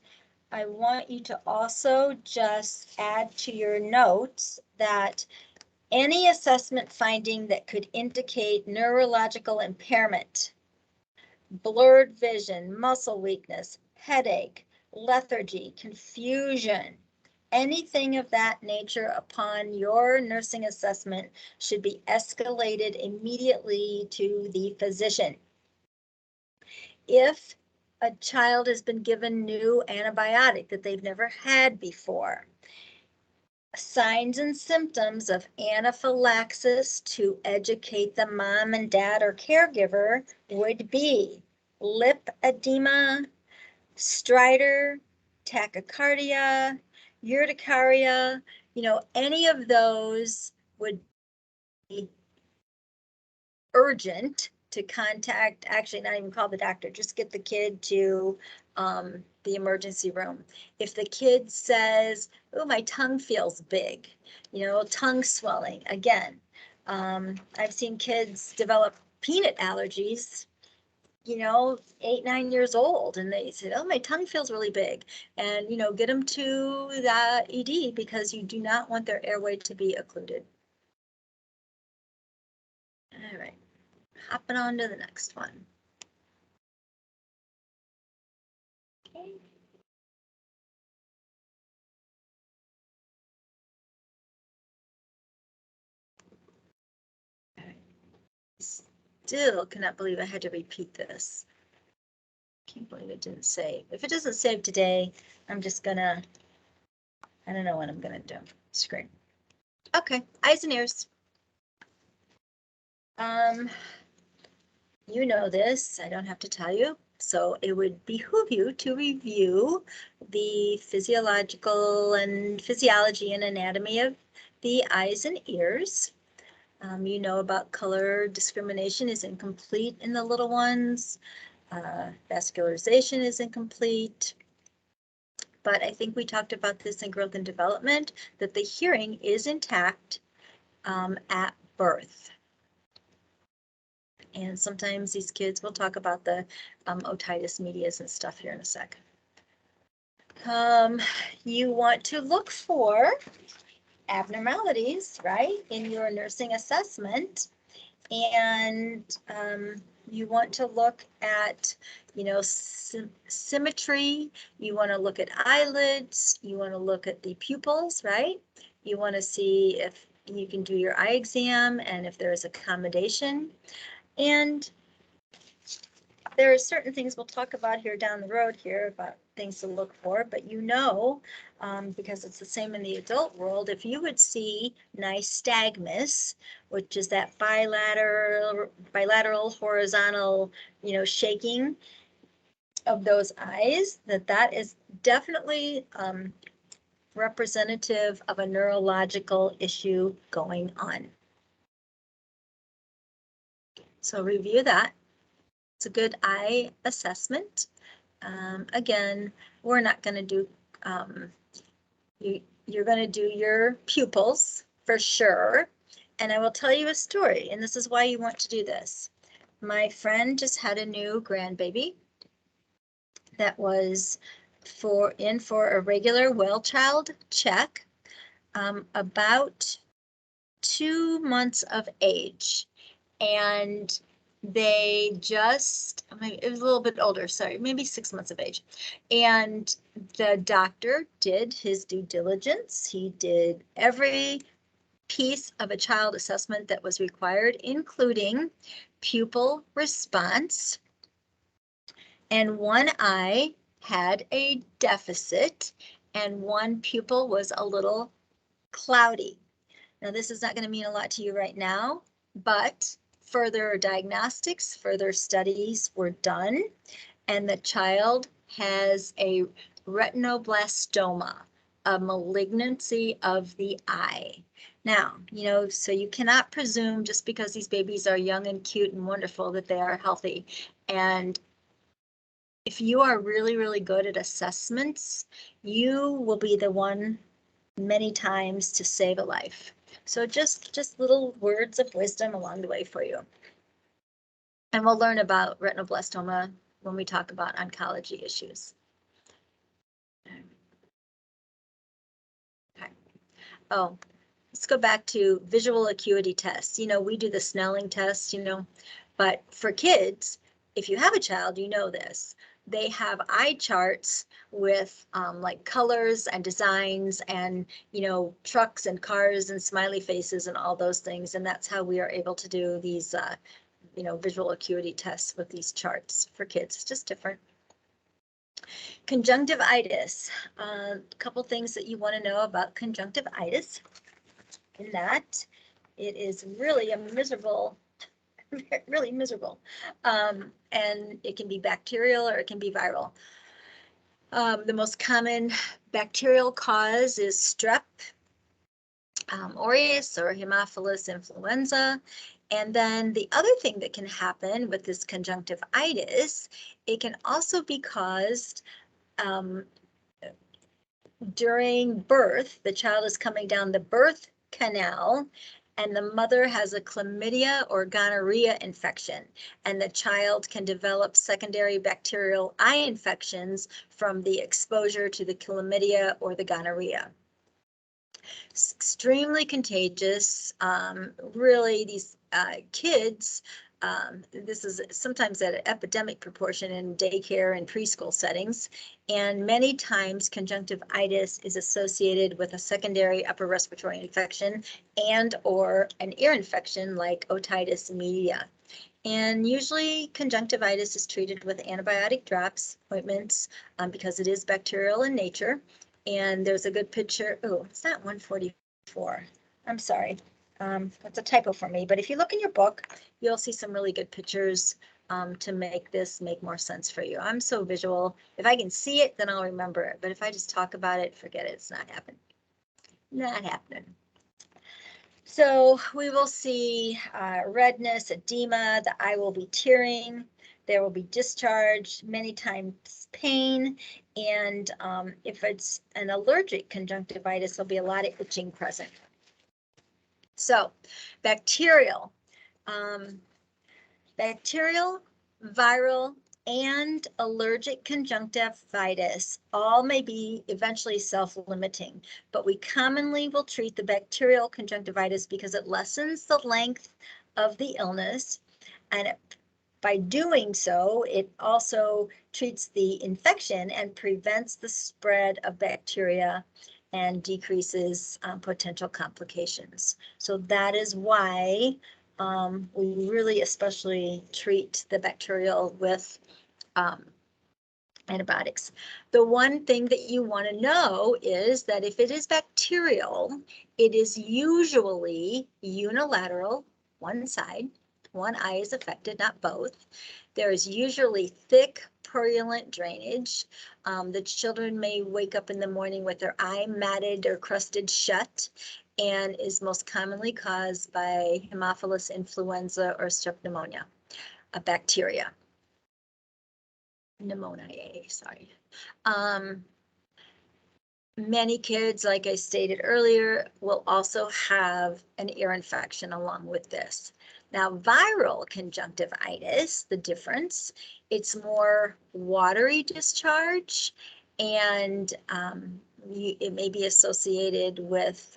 I want you to also just add to your notes that any assessment finding that could indicate neurological impairment, blurred vision, muscle weakness, headache, lethargy, confusion, anything of that nature upon your nursing assessment should be escalated immediately to the physician. If a child has been given new antibiotic that they've never had before, signs and symptoms of anaphylaxis to educate the mom and dad or caregiver would be lip edema, stridor, tachycardia, urticaria, any of those would be urgent to contact, actually not even call the doctor, just get the kid to the emergency room. If the kid says, oh, my tongue feels big, tongue swelling, again, I've seen kids develop peanut allergies, 8, 9 years old, and they said, oh, my tongue feels really big, and, get them to the ED because you do not want their airway to be occluded. All right. Hopping on to the next one. Okay. Still cannot believe I had to repeat this. Can't believe it didn't save. If it doesn't save today, I'm just gonna, I don't know what I'm gonna do. Screen. Okay, eyes and ears. You know this, I don't have to tell you. So it would behoove you to review the physiology and anatomy of the eyes and ears. You know about color discrimination is incomplete in the little ones. Vascularization is incomplete. But I think we talked about this in growth and development, that the hearing is intact at birth. And sometimes these kids, we'll talk about the otitis medias and stuff here in a sec. You want to look for abnormalities, right, in your nursing assessment. And you want to look at, symmetry. You want to look at eyelids. You want to look at the pupils, right? You want to see if you can do your eye exam and if there is accommodation. And there are certain things we'll talk about here down the road here about things to look for, but because it's the same in the adult world, if you would see nystagmus, which is that bilateral horizontal, shaking of those eyes, that is definitely representative of a neurological issue going on. So review that. It's a good eye assessment. Again, we're not going to do, you're going to do your pupils for sure. And I will tell you a story, and this is why you want to do this. My friend just had a new grandbaby that was for a regular well child check, about 2 months of age. And they just, it was a little bit older, sorry, maybe 6 months of age. And the doctor did his due diligence. He did every piece of a child assessment that was required, including pupil response. And one eye had a deficit and one pupil was a little cloudy. Now, this is not going to mean a lot to you right now, but further diagnostics, further studies were done, and the child has a retinoblastoma, a malignancy of the eye. Now, so you cannot presume just because these babies are young and cute and wonderful that they are healthy. And if you are really, really good at assessments, you will be the one many times to save a life. So just little words of wisdom along the way for you. And we'll learn about retinoblastoma when we talk about oncology issues. Okay. Oh, let's go back to visual acuity tests. We do the Snelling test, but for kids, if you have a child, you know this. They have eye charts with like colors and designs and, trucks and cars and smiley faces and all those things. And that's how we are able to do these, visual acuity tests with these charts for kids. It's just different. Conjunctivitis. A couple things that you want to know about conjunctivitis. In that it is really a miserable, really miserable. And it can be bacterial or it can be viral. The most common bacterial cause is strep aureus or Haemophilus influenza. And then the other thing that can happen with this conjunctivitis, it can also be caused during birth. The child is coming down the birth canal and the mother has a chlamydia or gonorrhea infection, and the child can develop secondary bacterial eye infections from the exposure to the chlamydia or the gonorrhea. It's extremely contagious. Really, these kids, this is sometimes at an epidemic proportion in daycare and preschool settings, and many times conjunctivitis is associated with a secondary upper respiratory infection and or an ear infection like otitis media. And usually conjunctivitis is treated with antibiotic drops, ointments, because it is bacterial in nature. And there's a good picture. Oh, it's not 144. I'm sorry. That's a typo for me. But if you look in your book, you'll see some really good pictures to make this make more sense for you. I'm so visual. If I can see it, then I'll remember it. But if I just talk about it, forget it. It's not happening. Not happening. So we will see redness, edema, the eye will be tearing, there will be discharge, many times pain, and if it's an allergic conjunctivitis, there'll be a lot of itching present. So bacterial, viral, and allergic conjunctivitis all may be eventually self-limiting, but we commonly will treat the bacterial conjunctivitis because it lessens the length of the illness, and by doing so, it also treats the infection and prevents the spread of bacteria and decreases potential complications. So that is why we really especially treat the bacterial with antibiotics. The one thing that you want to know is that if it is bacterial, it is usually unilateral, one side, one eye is affected, not both. There is usually thick, purulent drainage. The children may wake up in the morning with their eye matted or crusted shut, and is most commonly caused by Haemophilus influenza or strep pneumonia, a bacteria. Pneumonia, sorry. Many kids, like I stated earlier, will also have an ear infection along with this. Now, viral conjunctivitis, the difference, it's more watery discharge, and it may be associated with,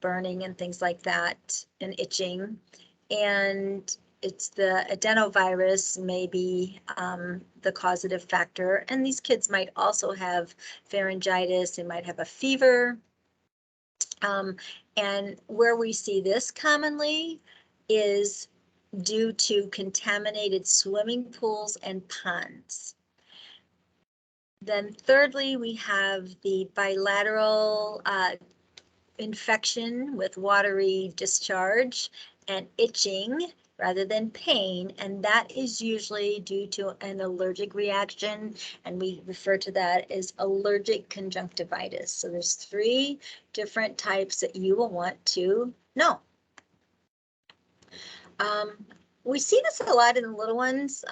burning and things like that, and itching. And it's the adenovirus may be the causative factor. And these kids might also have pharyngitis, they might have a fever. And where we see this commonly is due to contaminated swimming pools and ponds. Then thirdly, we have the bilateral infection with watery discharge and itching, rather than pain, and that is usually due to an allergic reaction, and we refer to that as allergic conjunctivitis. So there's 3 different types that you will want to know. We see this a lot in the little ones.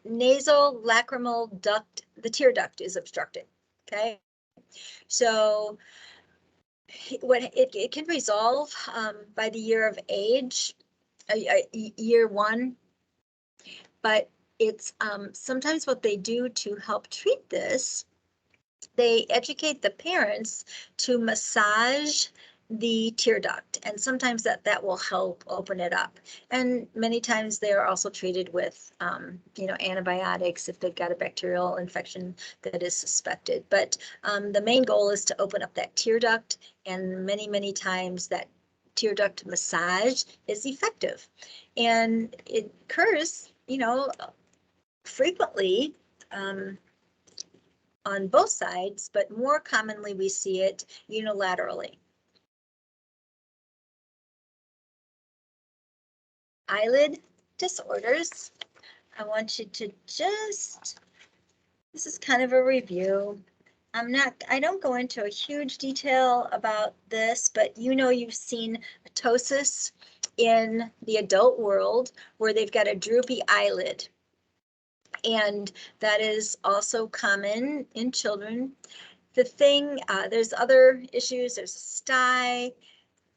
Nasal lacrimal duct, the tear duct is obstructed, okay? So when it can resolve by the year of age, year 1, but it's sometimes what they do to help treat this, they educate the parents to massage the tear duct, and sometimes that will help open it up. And many times they are also treated with antibiotics if they've got a bacterial infection that is suspected. But the main goal is to open up that tear duct, and many times that tear duct massage is effective, and it occurs frequently on both sides, but more commonly we see it unilaterally. Eyelid disorders. I want you to just, this is kind of a review. I don't go into a huge detail about this, but you've seen ptosis in the adult world where they've got a droopy eyelid. And that is also common in children. The thing, there's other issues, there's a sty,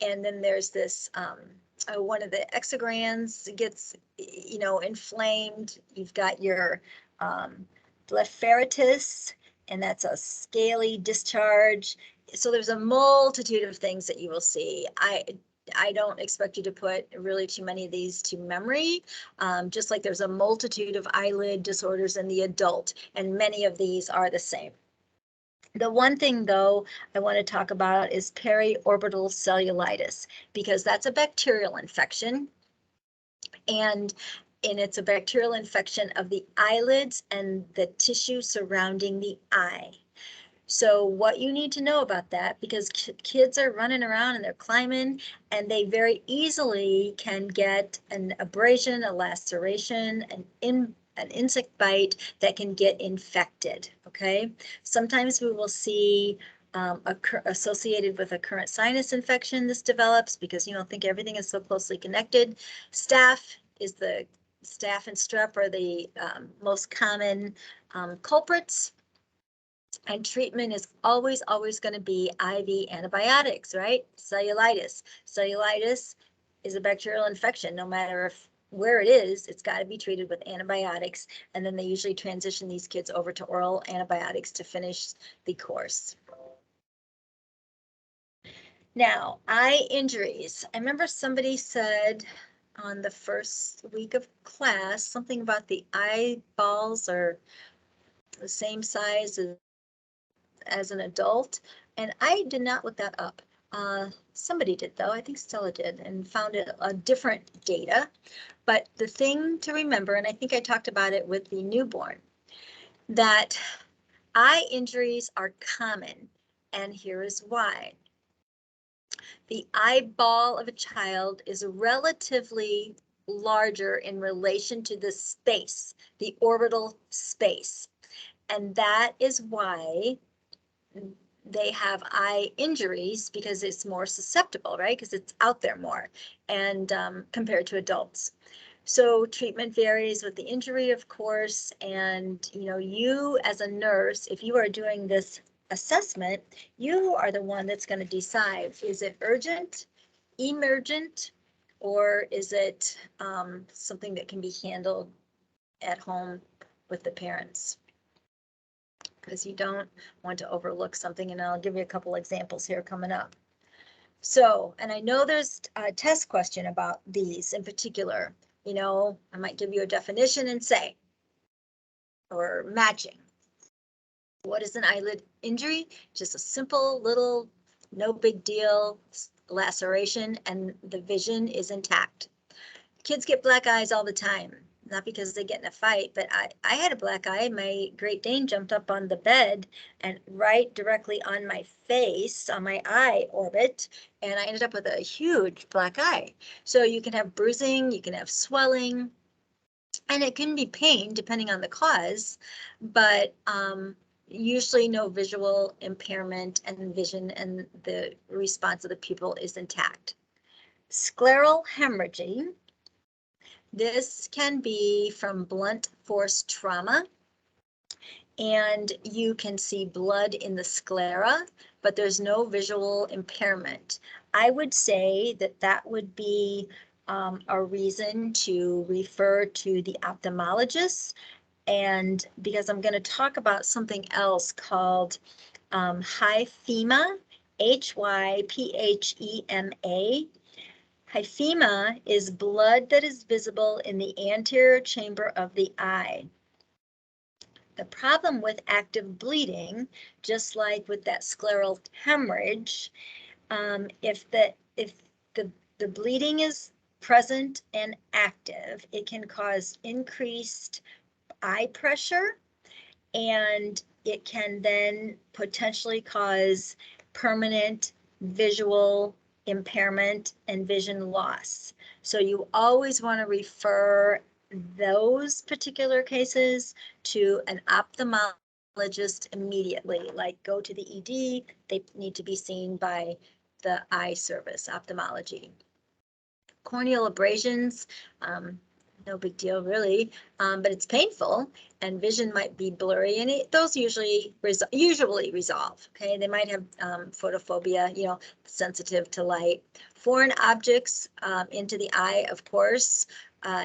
and then there's this, one of the exogrands gets, inflamed. You've got your blepharitis, and that's a scaly discharge. So there's a multitude of things that you will see. I don't expect you to put really too many of these to memory, just like there's a multitude of eyelid disorders in the adult, and many of these are the same. The one thing, though, I want to talk about is periorbital cellulitis, because that's a bacterial infection, and it's a bacterial infection of the eyelids and the tissue surrounding the eye. So what you need to know about that, because kids are running around and they're climbing, and they very easily can get an abrasion, a laceration, an insect bite that can get infected, okay? Sometimes we will see associated with a current sinus infection, this develops because you don't think everything is so closely connected. Staph and strep are the most common culprits. And treatment is always going to be IV antibiotics, right? Cellulitis. Cellulitis is a bacterial infection. No matter where it is, it's got to be treated with antibiotics. And then they usually transition these kids over to oral antibiotics to finish the course. Now, eye injuries. I remember somebody said on the first week of class something about the eyeballs are the same size as an adult, and I did not look that up. Somebody did, though. I think Stella did, and found a different data. But the thing to remember, and I think I talked about it with the newborn, that eye injuries are common, and here is why. The eyeball of a child is relatively larger in relation to the space, the orbital space, and that is why they have eye injuries, because it's more susceptible, right? Because it's out there more, and compared to adults. So treatment varies with the injury, of course, and you as a nurse, if you are doing this assessment, you are the one that's going to decide, is it urgent, emergent, or is it something that can be handled at home with the parents? Because you don't want to overlook something, and I'll give you a couple examples here coming up. So, and I know there's a test question about these in particular. I might give you a definition and say, or matching. What is an eyelid injury? Just a simple little, no big deal laceration, and the vision is intact. Kids get black eyes all the time. not because they get in a fight, but I had a black eye. My Great Dane jumped up on the bed and right directly on my face, on my eye orbit, and I ended up with a huge black eye. So you can have bruising, you can have swelling, and it can be pain depending on the cause, but usually no visual impairment and vision and the response of the pupil is intact. Scleral hemorrhaging. This can be from blunt force trauma, and you can see blood in the sclera, but there's no visual impairment. I would say that that would be a reason to refer to the ophthalmologist, and because I'm going to talk about something else called hyphema, Hyphema. Hyphema is blood that is visible in the anterior chamber of the eye. The problem with active bleeding, just like with that scleral hemorrhage, if the bleeding is present and active, it can cause increased eye pressure, and it can then potentially cause permanent visual impairment and vision loss. So you always want to refer those particular cases to an ophthalmologist immediately, like go to the ED. They need to be seen by the eye service, ophthalmology. Corneal abrasions, no big deal really, but it's painful and vision might be blurry, and those usually resolve. Okay, they might have photophobia, you know, sensitive to light. Foreign objects into the eye, of course.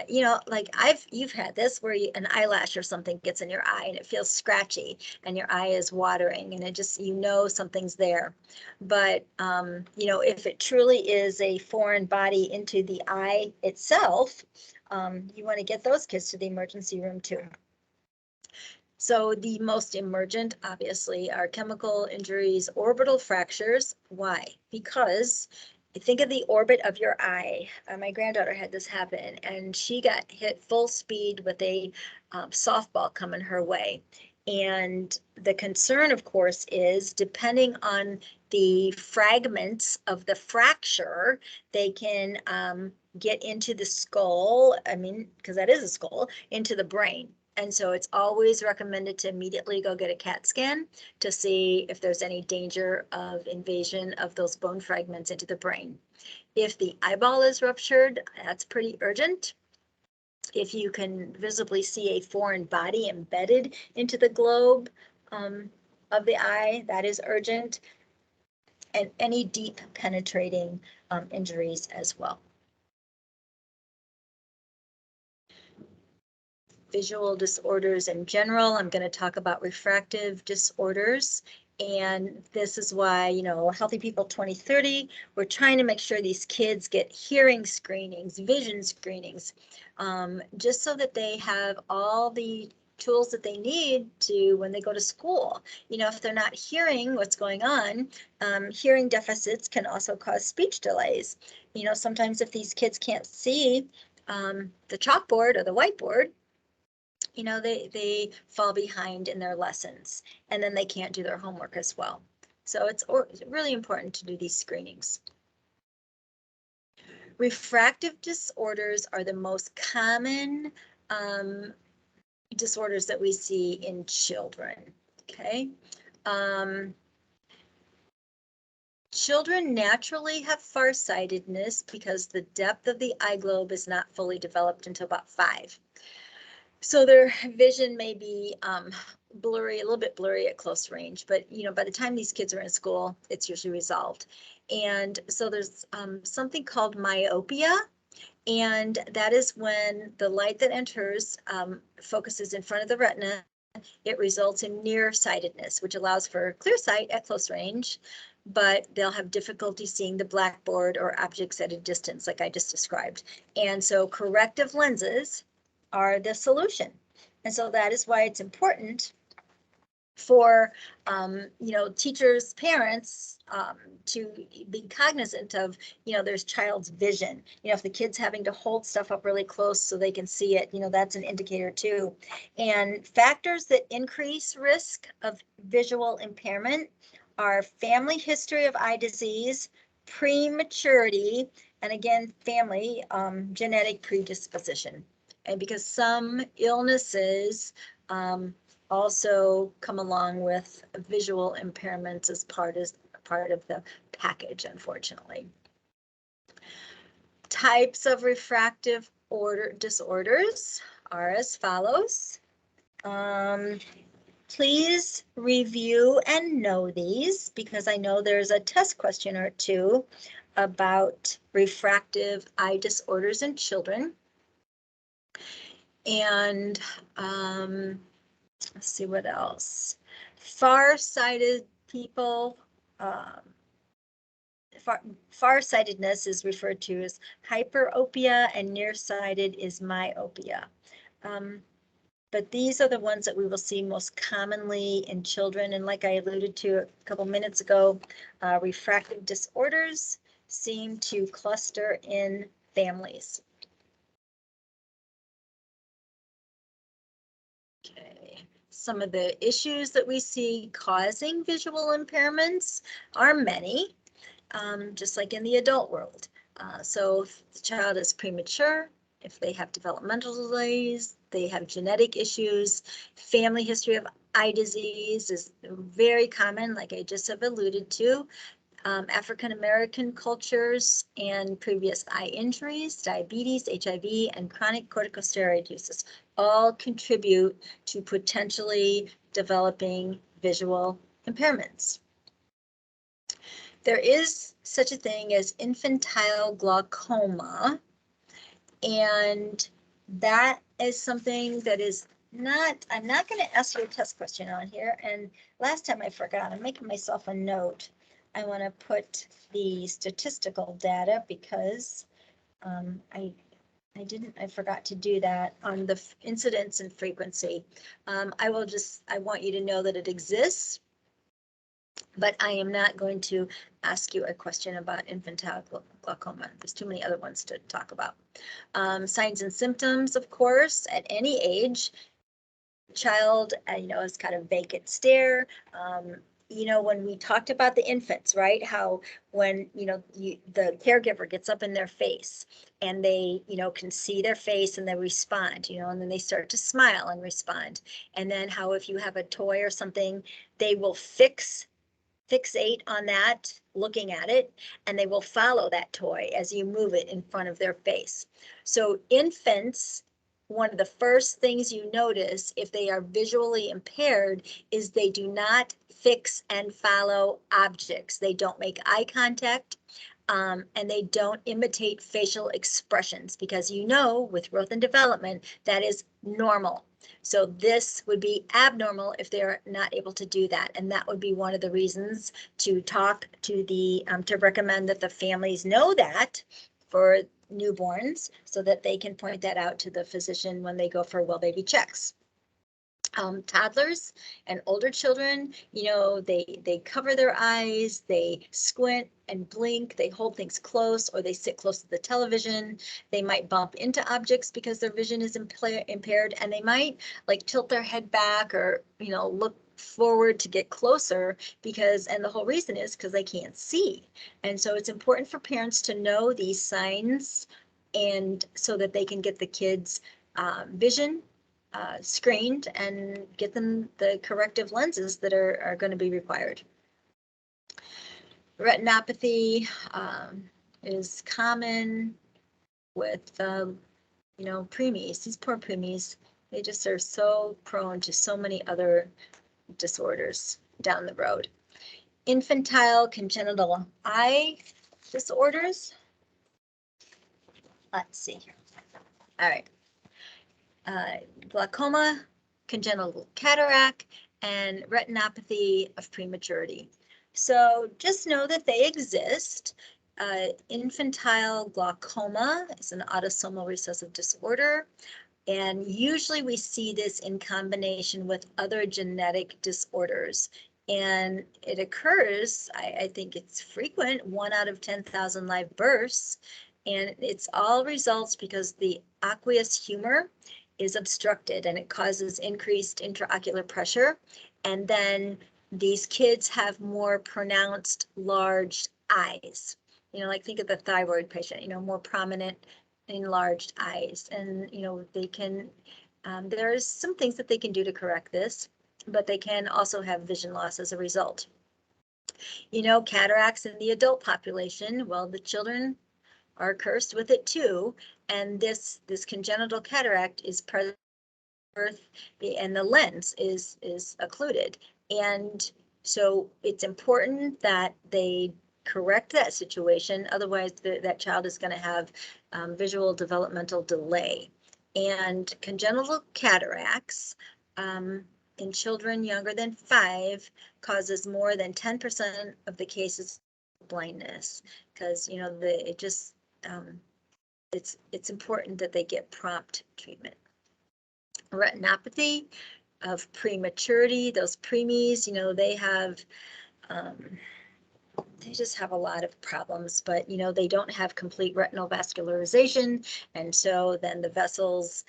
You know, like you've had this where an eyelash or something gets in your eye and it feels scratchy and your eye is watering and it just, you know, something's there. But, you know, if it truly is a foreign body into the eye itself, you want to get those kids to the emergency room too. So the most emergent, obviously, are chemical injuries, orbital fractures. Why? Because think of the orbit of your eye. My granddaughter had this happen, and she got hit full speed with a softball coming her way. And the concern, of course, is depending on the fragments of the fracture, they can get into the skull, I mean, because that is a skull, into the brain. And so it's always recommended to immediately go get a CAT scan to see if there's any danger of invasion of those bone fragments into the brain. If the eyeball is ruptured, that's pretty urgent. If you can visibly see a foreign body embedded into the globe of the eye, that is urgent. And any deep penetrating injuries as well. Visual disorders in general. I'm going to talk about refractive disorders. And this is why, you know, Healthy People 2030, we're trying to make sure these kids get hearing screenings, vision screenings, just so that they have all the tools that they need to when they go to school. You know, if they're not hearing what's going on, hearing deficits can also cause speech delays. You know, sometimes if these kids can't see the chalkboard or the whiteboard, you know, they fall behind in their lessons, and then they can't do their homework as well. So it's really important to do these screenings. Refractive disorders are the most common disorders that we see in children, okay? Children naturally have farsightedness because the depth of the eye globe is not fully developed until about 5. So their vision may be blurry, a little bit blurry at close range, but you know, by the time these kids are in school, it's usually resolved. And so there's something called myopia, and that is when the light that enters focuses in front of the retina. It results in nearsightedness, which allows for clear sight at close range, but they'll have difficulty seeing the blackboard or objects at a distance, like I just described. And so corrective lenses are the solution. And so that is why it's important for teachers, parents, to be cognizant of their child's vision. If the kid's having to hold stuff up really close so they can see it, that's an indicator too. And factors that increase risk of visual impairment are family history of eye disease, prematurity, and again, family genetic predisposition. And because some illnesses also come along with visual impairments as part of the package, unfortunately. Types of refractive disorders are as follows. Please review and know these, because I know there's a test question or two about refractive eye disorders in children. And let's see what else. Far-sighted people, far-sightedness is referred to as hyperopia, and nearsighted is myopia. But these are the ones that we will see most commonly in children. And like I alluded to a couple minutes ago, refractive disorders seem to cluster in families. Okay. Some of the issues that we see causing visual impairments are many, just like in the adult world. So if the child is premature, if they have developmental delays, they have genetic issues, family history of eye disease is very common, like I just have alluded to. African-American cultures and previous eye injuries, diabetes, HIV, and chronic corticosteroid uses all contribute to potentially developing visual impairments. There is such a thing as infantile glaucoma, and that is something that is not, I'm not going to ask you a test question on here, and last time I forgot, I'm making myself a note. I want to put the statistical data because I forgot to do that on the incidence and frequency. I want you to know that it exists, but I am not going to ask you a question about infantile glaucoma. There's too many other ones to talk about. Signs and symptoms, of course, at any age. Child, has got a vacant stare. When we talked about the infants, right? How when, the caregiver gets up in their face and they, can see their face and they respond, and then they start to smile and respond. And then how if you have a toy or something, they will fixate on that, looking at it, and they will follow that toy as you move it in front of their face. So infants, one of the first things you notice if they are visually impaired is they do not fix and follow objects. They don't make eye contact, and they don't imitate facial expressions, because with growth and development, that is normal. So this would be abnormal if they're not able to do that. And that would be one of the reasons to talk to to recommend that the families know that for newborns, so that they can point that out to the physician when they go for well baby checks. Toddlers and older children, they cover their eyes, they squint and blink, they hold things close, or they sit close to the television. They might bump into objects because their vision is impaired, and they might tilt their head back or, look forward to get closer and the whole reason is because they can't see. And so it's important for parents to know these signs, and so that they can get the kids' vision screened and get them the corrective lenses that are going to be required. Retinopathy is common with, preemies. These poor preemies, they just are so prone to so many other disorders down the road. Infantile congenital eye disorders. Let's see here. All right. Glaucoma, congenital cataract, and retinopathy of prematurity. So just know that they exist. Infantile glaucoma is an autosomal recessive disorder. And usually we see this in combination with other genetic disorders. And it occurs, I think it's frequent, 1 out of 10,000 live births. And it's all results because the aqueous humor is obstructed and it causes increased intraocular pressure. And then these kids have more pronounced large eyes. You know, like think of the thyroid patient, you know, more prominent enlarged eyes. And, you know, they can, there's some things that they can do to correct this, but they can also have vision loss as a result. You know, cataracts in the adult population, well, the children are cursed with it too. And this congenital cataract is present at birth, and the lens is occluded. And so it's important that they correct that situation. Otherwise, that child is going to have visual developmental delay. And congenital cataracts in children younger than 5 causes more than 10% of the cases of blindness, because, you know, it just it's important that they get prompt treatment. Retinopathy of prematurity, those preemies, you know, they just have a lot of problems, but, you know, they don't have complete retinal vascularization. And so then the vessels,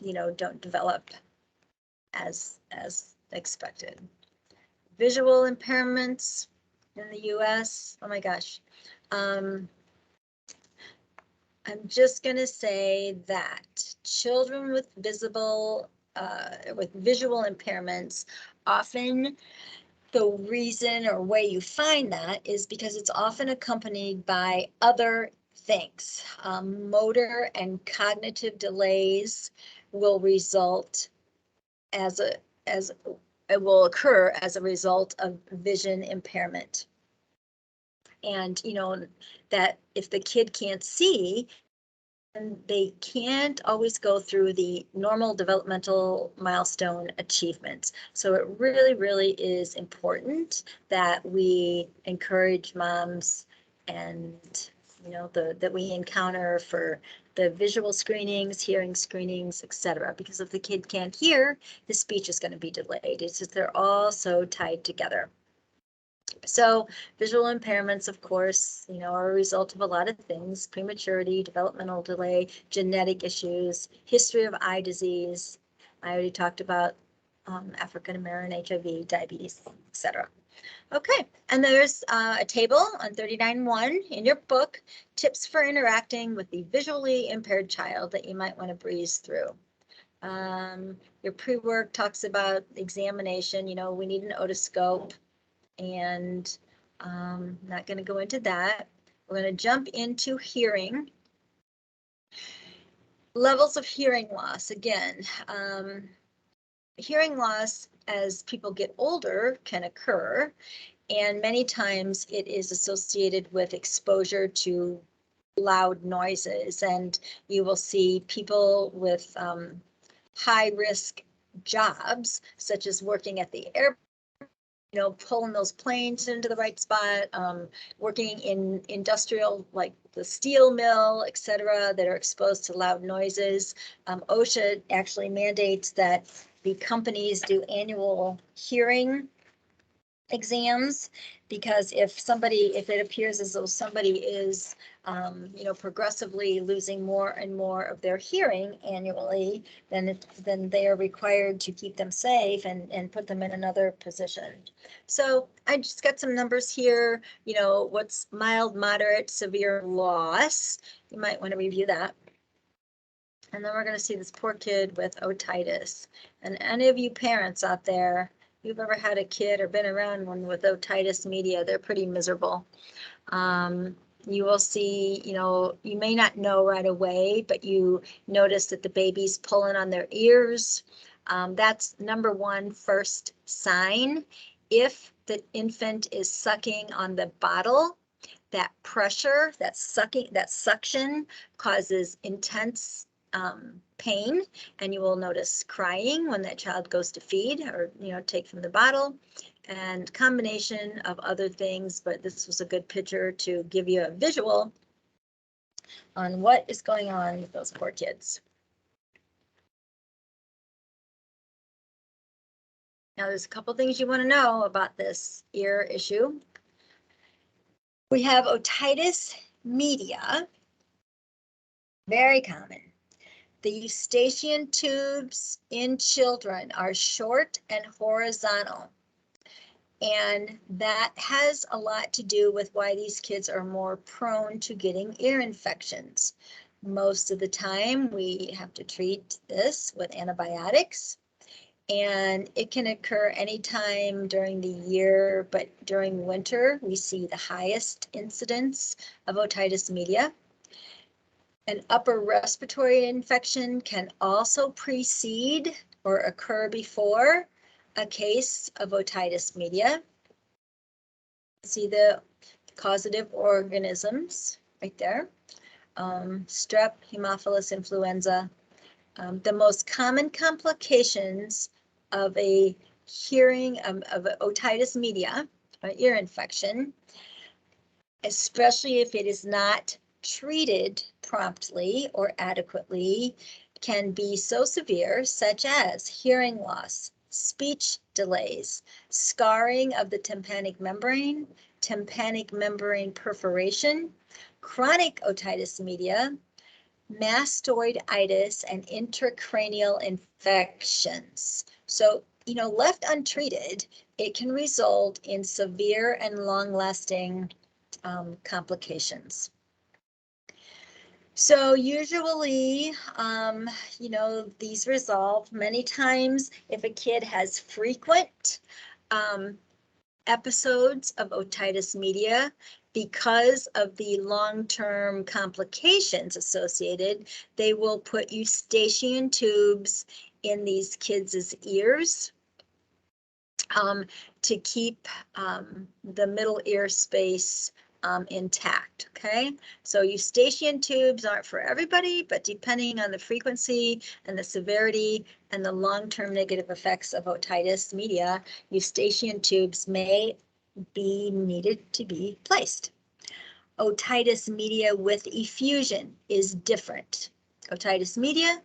you know, don't develop as expected. Visual impairments in the US, oh my gosh. I'm just going to say that children with visual impairments, often the reason or way you find that is because it's often accompanied by other things. Motor and cognitive delays will result it will occur as a result of vision impairment. And, you know, that if the kid can't see, and they can't always go through the normal developmental milestone achievements. So it really, really is important that we encourage moms and, you know, that we encounter for the visual screenings, hearing screenings, etc. Because if the kid can't hear, his speech is going to be delayed. It's just they're all so tied together. So visual impairments, of course, you know, are a result of a lot of things: prematurity, developmental delay, genetic issues, history of eye disease. I already talked about African-American HIV, diabetes, etc. Okay, and there's a table on 39.1 in your book, tips for interacting with the visually impaired child, that you might want to breeze through. Your pre-work talks about examination. You know, we need an otoscope. And not going to go into that. We're going to jump into hearing. Levels of hearing loss. Again, hearing loss as people get older can occur, and many times it is associated with exposure to loud noises. And you will see people with high risk jobs, such as working at the airport, you know, pulling those planes into the right spot, working in industrial, like the steel mill, etc., that are exposed to loud noises. OSHA actually mandates that the companies do annual hearing exams, because if it appears as though somebody is, you know, progressively losing more and more of their hearing annually, then they are required to keep them safe and put them in another position. So I just got some numbers here. You know, what's mild, moderate, severe loss? You might want to review that. And then we're going to see this poor kid with otitis. And any of you parents out there, you've ever had a kid or been around one with otitis media, they're pretty miserable. You will see, you know, you may not know right away, but you notice that the baby's pulling on their ears. That's number one first sign. If the infant is sucking on the bottle, that pressure, that suction causes intense pain, and you will notice crying when that child goes to feed or, you know, take from the bottle, and combination of other things. But this was a good picture to give you a visual on what is going on with those poor kids. Now, there's a couple things you want to know about this ear issue. We have otitis media, very common. The eustachian tubes in children are short and horizontal. And that has a lot to do with why these kids are more prone to getting ear infections. Most of the time, we have to treat this with antibiotics. And it can occur anytime during the year, but during winter, we see the highest incidence of otitis media. An upper respiratory infection can also precede or occur before a case of otitis media. See the causative organisms right there. Strep, Haemophilus influenza. The most common complications of a hearing of otitis media, ear infection, especially if it is not treated promptly or adequately, can be so severe, such as hearing loss, speech delays, scarring of the tympanic membrane perforation, chronic otitis media, mastoiditis, and intracranial infections. So, left untreated, it can result in severe and long-lasting complications. So usually, these resolve many times if a kid has frequent episodes of otitis media. Because of the long-term complications associated, they will put eustachian tubes in these kids' ears to keep the middle ear space intact, okay? So eustachian tubes aren't for everybody, but depending on the frequency and the severity and the long-term negative effects of otitis media, eustachian tubes may be needed to be placed. Otitis media with effusion is different. Otitis media,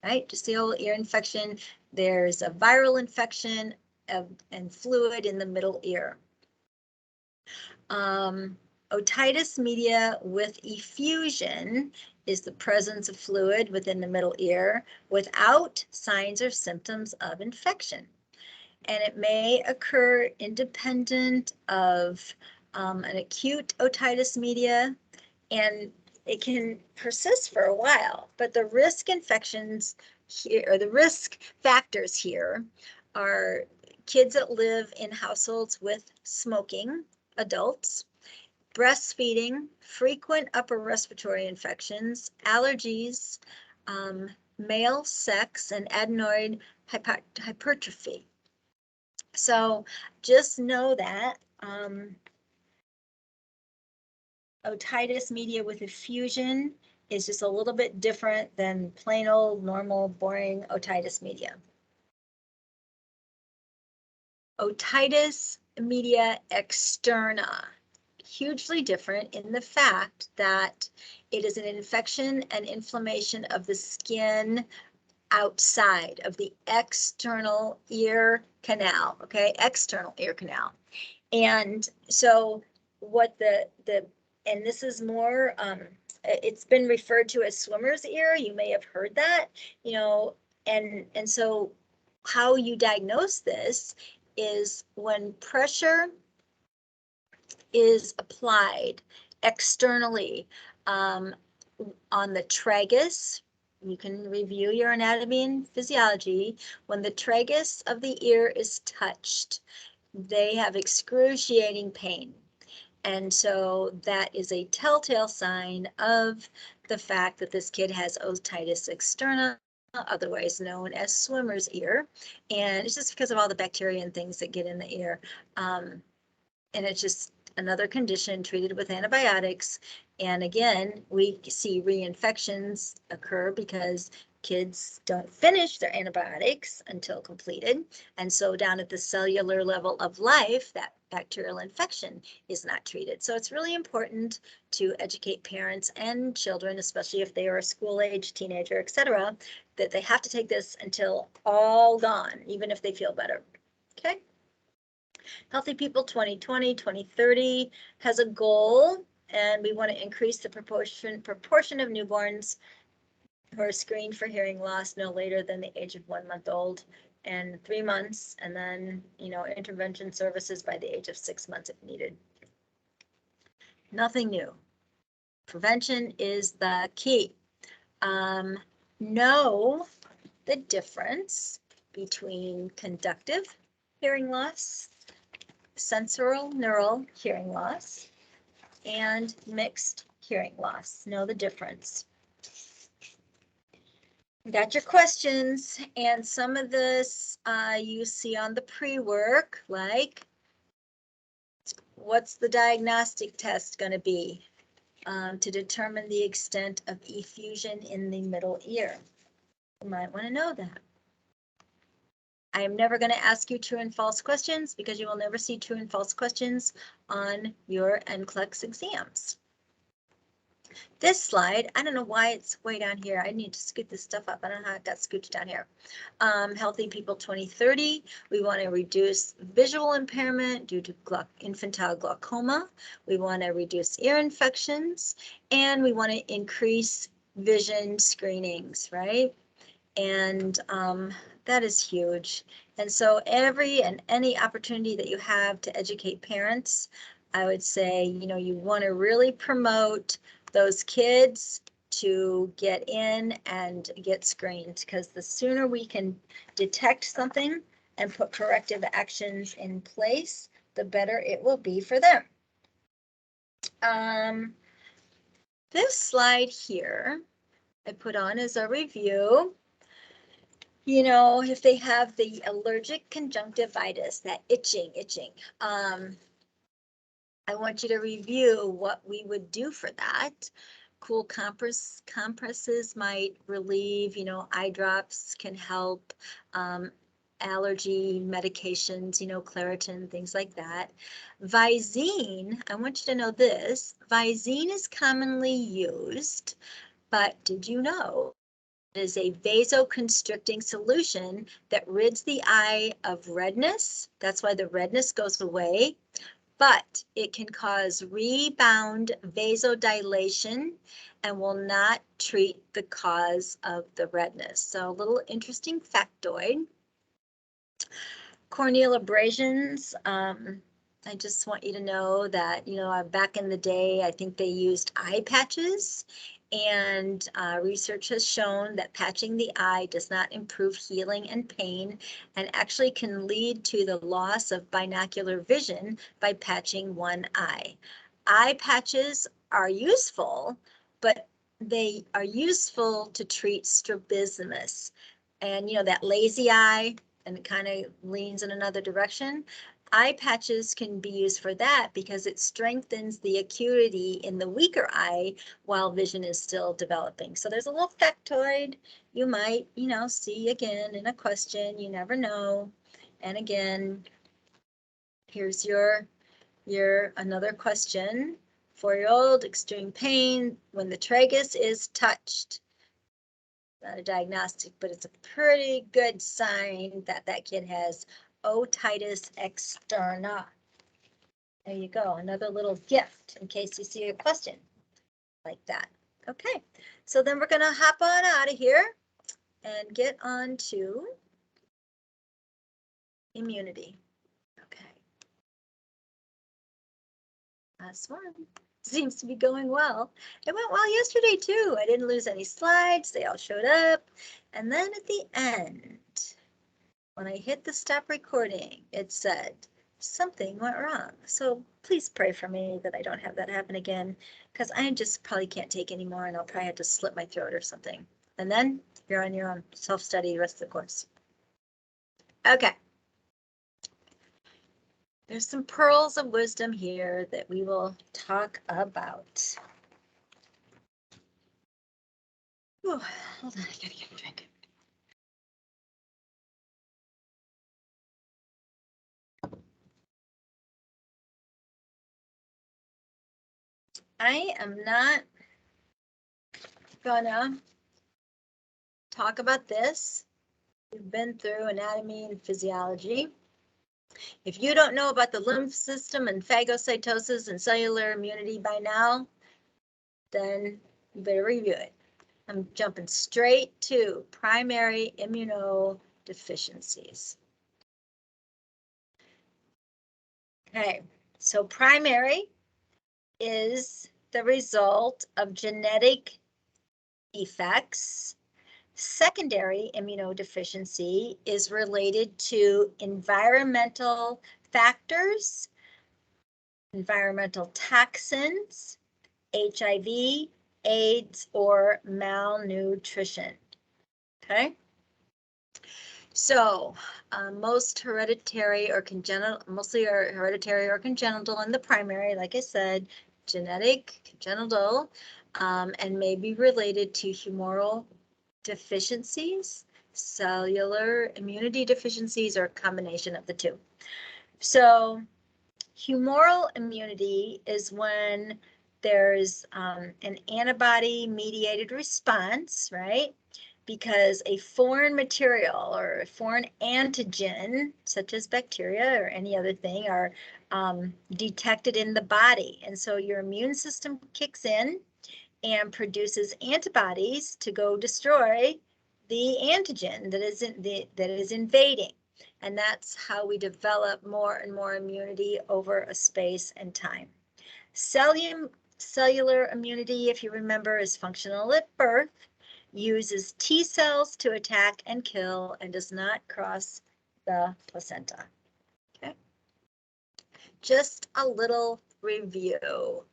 right, just the old ear infection, there's a viral infection and fluid in the middle ear. Otitis media with effusion is the presence of fluid within the middle ear without signs or symptoms of infection. And it may occur independent of an acute otitis media, and it can persist for a while, but the risk infections here, or the risk factors here, are kids that live in households with smoking, adults, breastfeeding, frequent upper respiratory infections, allergies, male sex, and adenoid hypertrophy. So just know that otitis media with effusion is just a little bit different than plain old, normal, boring otitis media. Otitis media externa, hugely different in the fact that it is an infection and inflammation of the skin outside of the external ear canal, okay, external ear canal. And so what and this is more, it's been referred to as swimmer's ear. You may have heard that, and so how you diagnose this is when pressure is applied externally on the tragus. You can review your anatomy and physiology. When the tragus of the ear is touched, they have excruciating pain. And so that is a telltale sign of the fact that this kid has otitis externa, otherwise known as swimmer's ear. And it's just because of all the bacteria and things that get in the ear. And it's just another condition treated with antibiotics. And again, we see reinfections occur because kids don't finish their antibiotics until completed. And so down at the cellular level of life, that bacterial infection is not treated. So it's really important to educate parents and children, especially if they are a school age teenager, etc., that they have to take this until all gone, even if they feel better. Okay. Healthy People 2020, 2030 has a goal, and we want to increase the proportion of newborns who are screened for hearing loss no later than the age of 1 month old and 3 months, and then, intervention services by the age of 6 months if needed. Nothing new. Prevention is the key. Know the difference between conductive hearing loss, sensorineural neural hearing loss, and mixed hearing loss. Know the difference. Got your questions, and some of this you see on the pre-work, like what's the diagnostic test going to be to determine the extent of effusion in the middle ear? You might want to know that. I am never going to ask you true and false questions because you will never see true and false questions on your NCLEX exams. This slide, I don't know why it's way down here. I need to scoot this stuff up. I don't know how it got scooted down here. Healthy People 2030, we want to reduce visual impairment due to infantile glaucoma. We want to reduce ear infections, and we want to increase vision screenings, right? And that is huge. And so every and any opportunity that you have to educate parents, I would say, you want to really promote those kids to get in and get screened, because the sooner we can detect something and put corrective actions in place, the better it will be for them. This slide here I put on as a review. If they have the allergic conjunctivitis, that itching, I want you to review what we would do for that. Cool compresses might relieve, eye drops can help, allergy medications, Claritin, things like that. Visine, I want you to know this, Visine is commonly used, but did you know it is a vasoconstricting solution that rids the eye of redness? That's why the redness goes away. But it can cause rebound vasodilation and will not treat the cause of the redness. So a little interesting factoid. Corneal abrasions, I just want you to know that, back in the day, I think they used eye patches, and research has shown that patching the eye does not improve healing and pain, and actually can lead to the loss of binocular vision by patching one eye. Eye patches are useful, but they are useful to treat strabismus. And that lazy eye, and it kind of leans in another direction. Eye patches can be used for that because it strengthens the acuity in the weaker eye while vision is still developing. So there's a little factoid you might, see again in a question. You never know. And again, here's your another question. 4-year-old, extreme pain when the tragus is touched. Not a diagnostic, but it's a pretty good sign that that kid has otitis externa. There you go, another little gift in case you see a question like that. Okay, so then we're gonna hop on out of here and get on to immunity. Okay. Last one. Seems to be going well. It went well yesterday too. I didn't lose any slides. They all showed up. And then at the end, when I hit the stop recording, it said something went wrong. So please pray for me that I don't have that happen again, because I just probably can't take anymore, and I'll probably have to slit my throat or something. And then you're on your own, self-study the rest of the course. Okay. There's some pearls of wisdom here that we will talk about. Ooh, hold on, I gotta get a drink. I am not gonna talk about this. We've been through anatomy and physiology. If you don't know about the lymph system and phagocytosis and cellular immunity by now, then you better review it. I'm jumping straight to primary immunodeficiencies. Okay, so primary is the result of genetic effects. Secondary immunodeficiency is related to environmental factors, environmental toxins, HIV, AIDS, or malnutrition. Okay. So most hereditary or congenital, mostly are hereditary or congenital in the primary, like I said, genetic, congenital, and may be related to humoral deficiencies, cellular immunity deficiencies, or a combination of the two. So humoral immunity is when there's an antibody-mediated response, right? Because a foreign material or a foreign antigen, such as bacteria or any other thing, are detected in the body. And so your immune system kicks in and produces antibodies to go destroy the antigen that is invading. And that's how we develop more and more immunity over a space and time. Cellular immunity, if you remember, is functional at birth, uses T cells to attack and kill, and does not cross the placenta. Okay. Just a little review.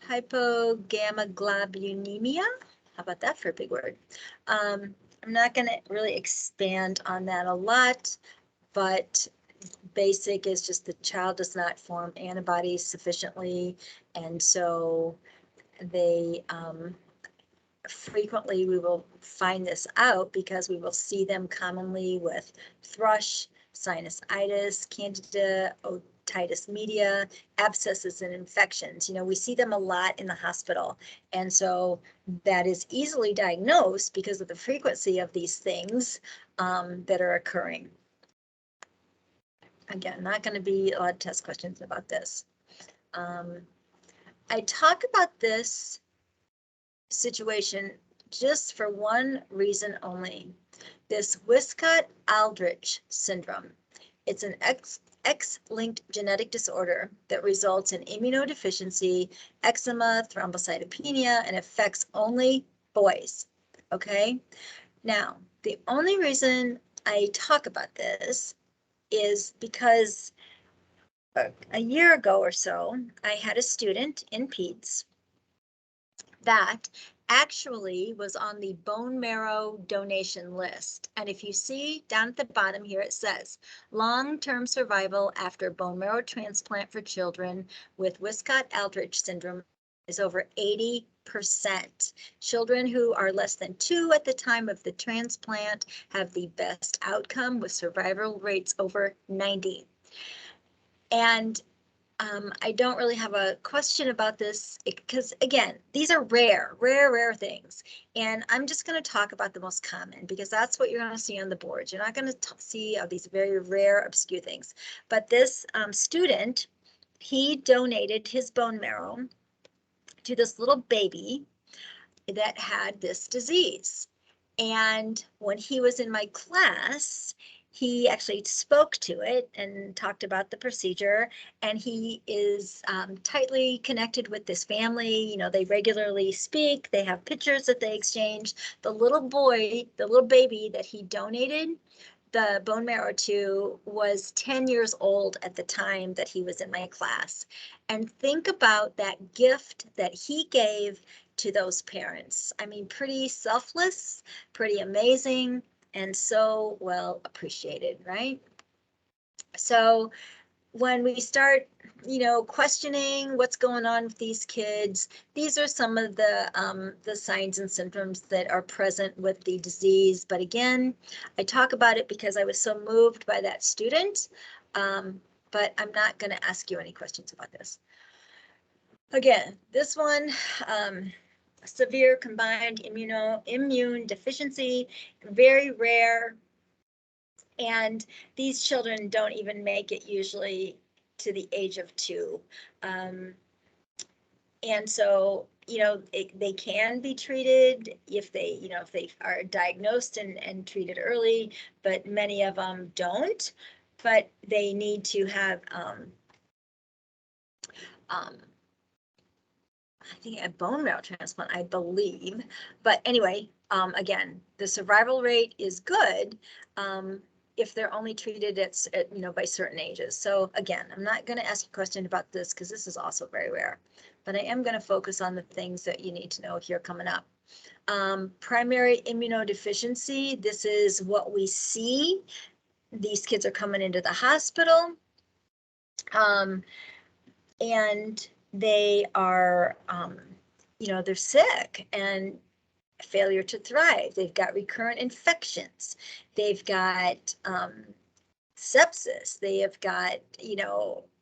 Hypogammaglobulinemia. How about that for a big word? I'm not going to really expand on that a lot, but basic is just the child does not form antibodies sufficiently, and so they frequently we will find this out because we will see them commonly with thrush, sinusitis, candida, otitis media, abscesses, and infections. You know, we see them a lot in the hospital, and so that is easily diagnosed because of the frequency of these things that are occurring. Again, not going to be a lot of test questions about this. I talk about this situation just for one reason only. This Wiskott-Aldrich syndrome. It's an X-linked genetic disorder that results in immunodeficiency, eczema, thrombocytopenia, and affects only boys. Okay? Now, the only reason I talk about this is because a year ago or so, I had a student in peds that actually was on the bone marrow donation list. And if you see down at the bottom here, it says long-term survival after bone marrow transplant for children with Wiskott-Aldrich syndrome is over 80%. Children who are less than 2 at the time of the transplant have the best outcome with survival rates over 90. And I don't really have a question about this because, again, these are rare things. And I'm just going to talk about the most common because that's what you're going to see on the boards. You're not going to see these very rare, obscure things. But this student, he donated his bone marrow to this little baby that had this disease. And when he was in my class, he actually spoke to it and talked about the procedure, and he is tightly connected with this family. You know, they regularly speak, they have pictures that they exchange. The little boy, the little baby that he donated the bone marrow to was 10 years old at the time that he was in my class. And think about that gift that he gave to those parents. I mean, pretty selfless, pretty amazing, and so well appreciated, right? So when we start, you know, questioning what's going on with these kids, these are some of the signs and symptoms that are present with the disease. But again, I talk about it because I was so moved by that student, but I'm not going to ask you any questions about this. Again, this one, severe combined immune deficiency, very rare. And these children don't even make it usually to the age of 2. And so, they can be treated if if they are diagnosed and treated early, but many of them don't. But they need to have, I think a bone marrow transplant, I believe. But anyway, again, the survival rate is good if they're only treated at by certain ages. So again, I'm not going to ask you a question about this because this is also very rare, but I am going to focus on the things that you need to know here coming up. Primary immunodeficiency, this is what we see. These kids are coming into the hospital. And they are, they're sick and failure to thrive. They've got recurrent infections. They've got sepsis. They have got,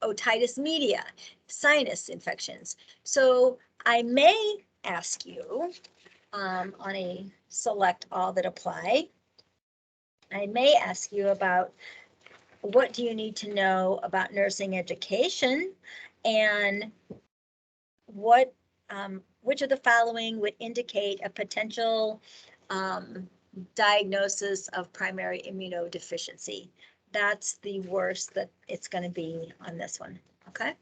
otitis media, sinus infections. So I may ask you on a select all that apply, I may ask you about what do you need to know about nursing education, and which of the following would indicate a potential diagnosis of primary immunodeficiency. That's the worst that it's going to be on this one. Okay.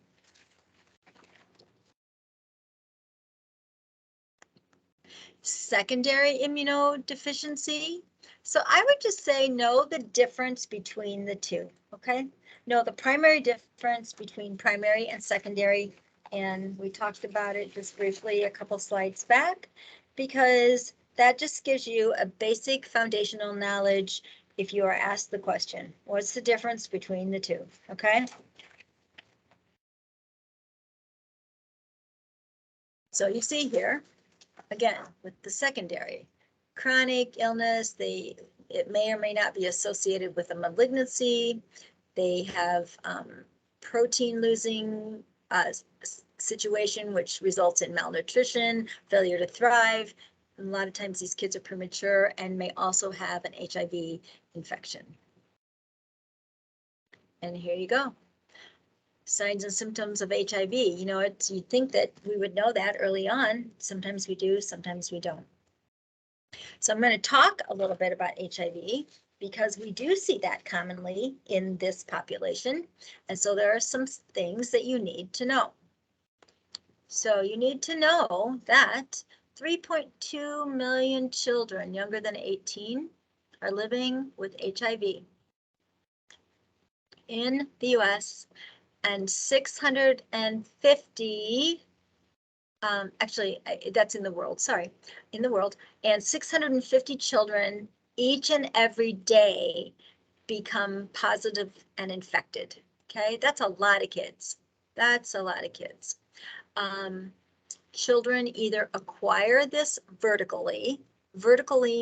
Secondary immunodeficiency. So I would just say know the difference between the two. Okay. Know the primary difference between primary and secondary. And we talked about it just briefly a couple slides back, because that just gives you a basic foundational knowledge if you are asked the question, what's the difference between the two? Okay. So you see here, again, with the secondary, chronic illness, it may or may not be associated with a malignancy. They have protein losing situation, which results in malnutrition, failure to thrive. And a lot of times these kids are premature and may also have an HIV infection. And here you go. Signs and symptoms of HIV. You'd think that we would know that early on. Sometimes we do, sometimes we don't. So I'm going to talk a little bit about HIV because we do see that commonly in this population. And so there are some things that you need to know. So you need to know that 3.2 million children younger than 18 are living with HIV in the US, and 650, actually, that's in the world, sorry, in the world, and 650 children each and every day become positive and infected. Okay, that's a lot of kids. That's a lot of kids. Children either acquire this vertically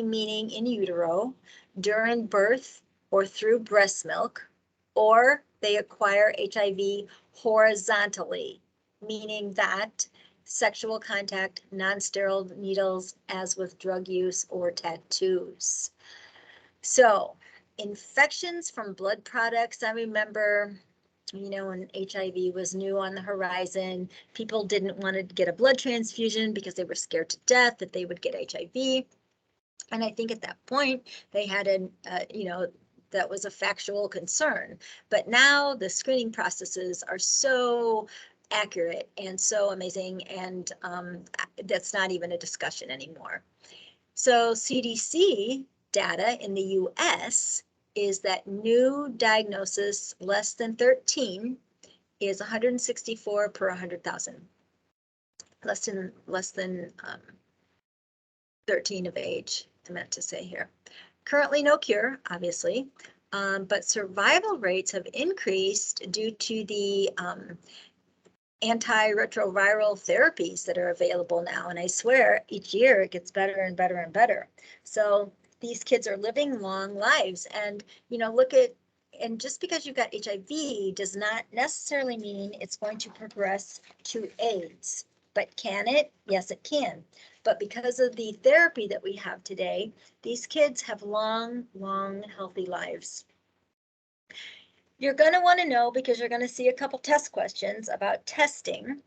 meaning in utero, during birth, or through breast milk, or they acquire HIV horizontally, meaning that sexual contact, non-sterile needles, as with drug use or tattoos. So infections from blood products, I remember, when HIV was new on the horizon, people didn't want to get a blood transfusion because they were scared to death that they would get HIV. And I think at that point they had that was a factual concern. But now the screening processes are so accurate and so amazing, and that's not even a discussion anymore. So CDC data in the US is that new diagnosis less than 13 is 164 per 100,000. Less than 13 of age, I meant to say here. Currently no cure, obviously, but survival rates have increased due to the antiretroviral therapies that are available now. And I swear each year it gets better and better and better. So these kids are living long lives, and, and just because you've got HIV does not necessarily mean it's going to progress to AIDS. But can it? Yes, it can. But because of the therapy that we have today, these kids have long, healthy lives. You're going to want to know, because you're going to see a couple test questions about testing,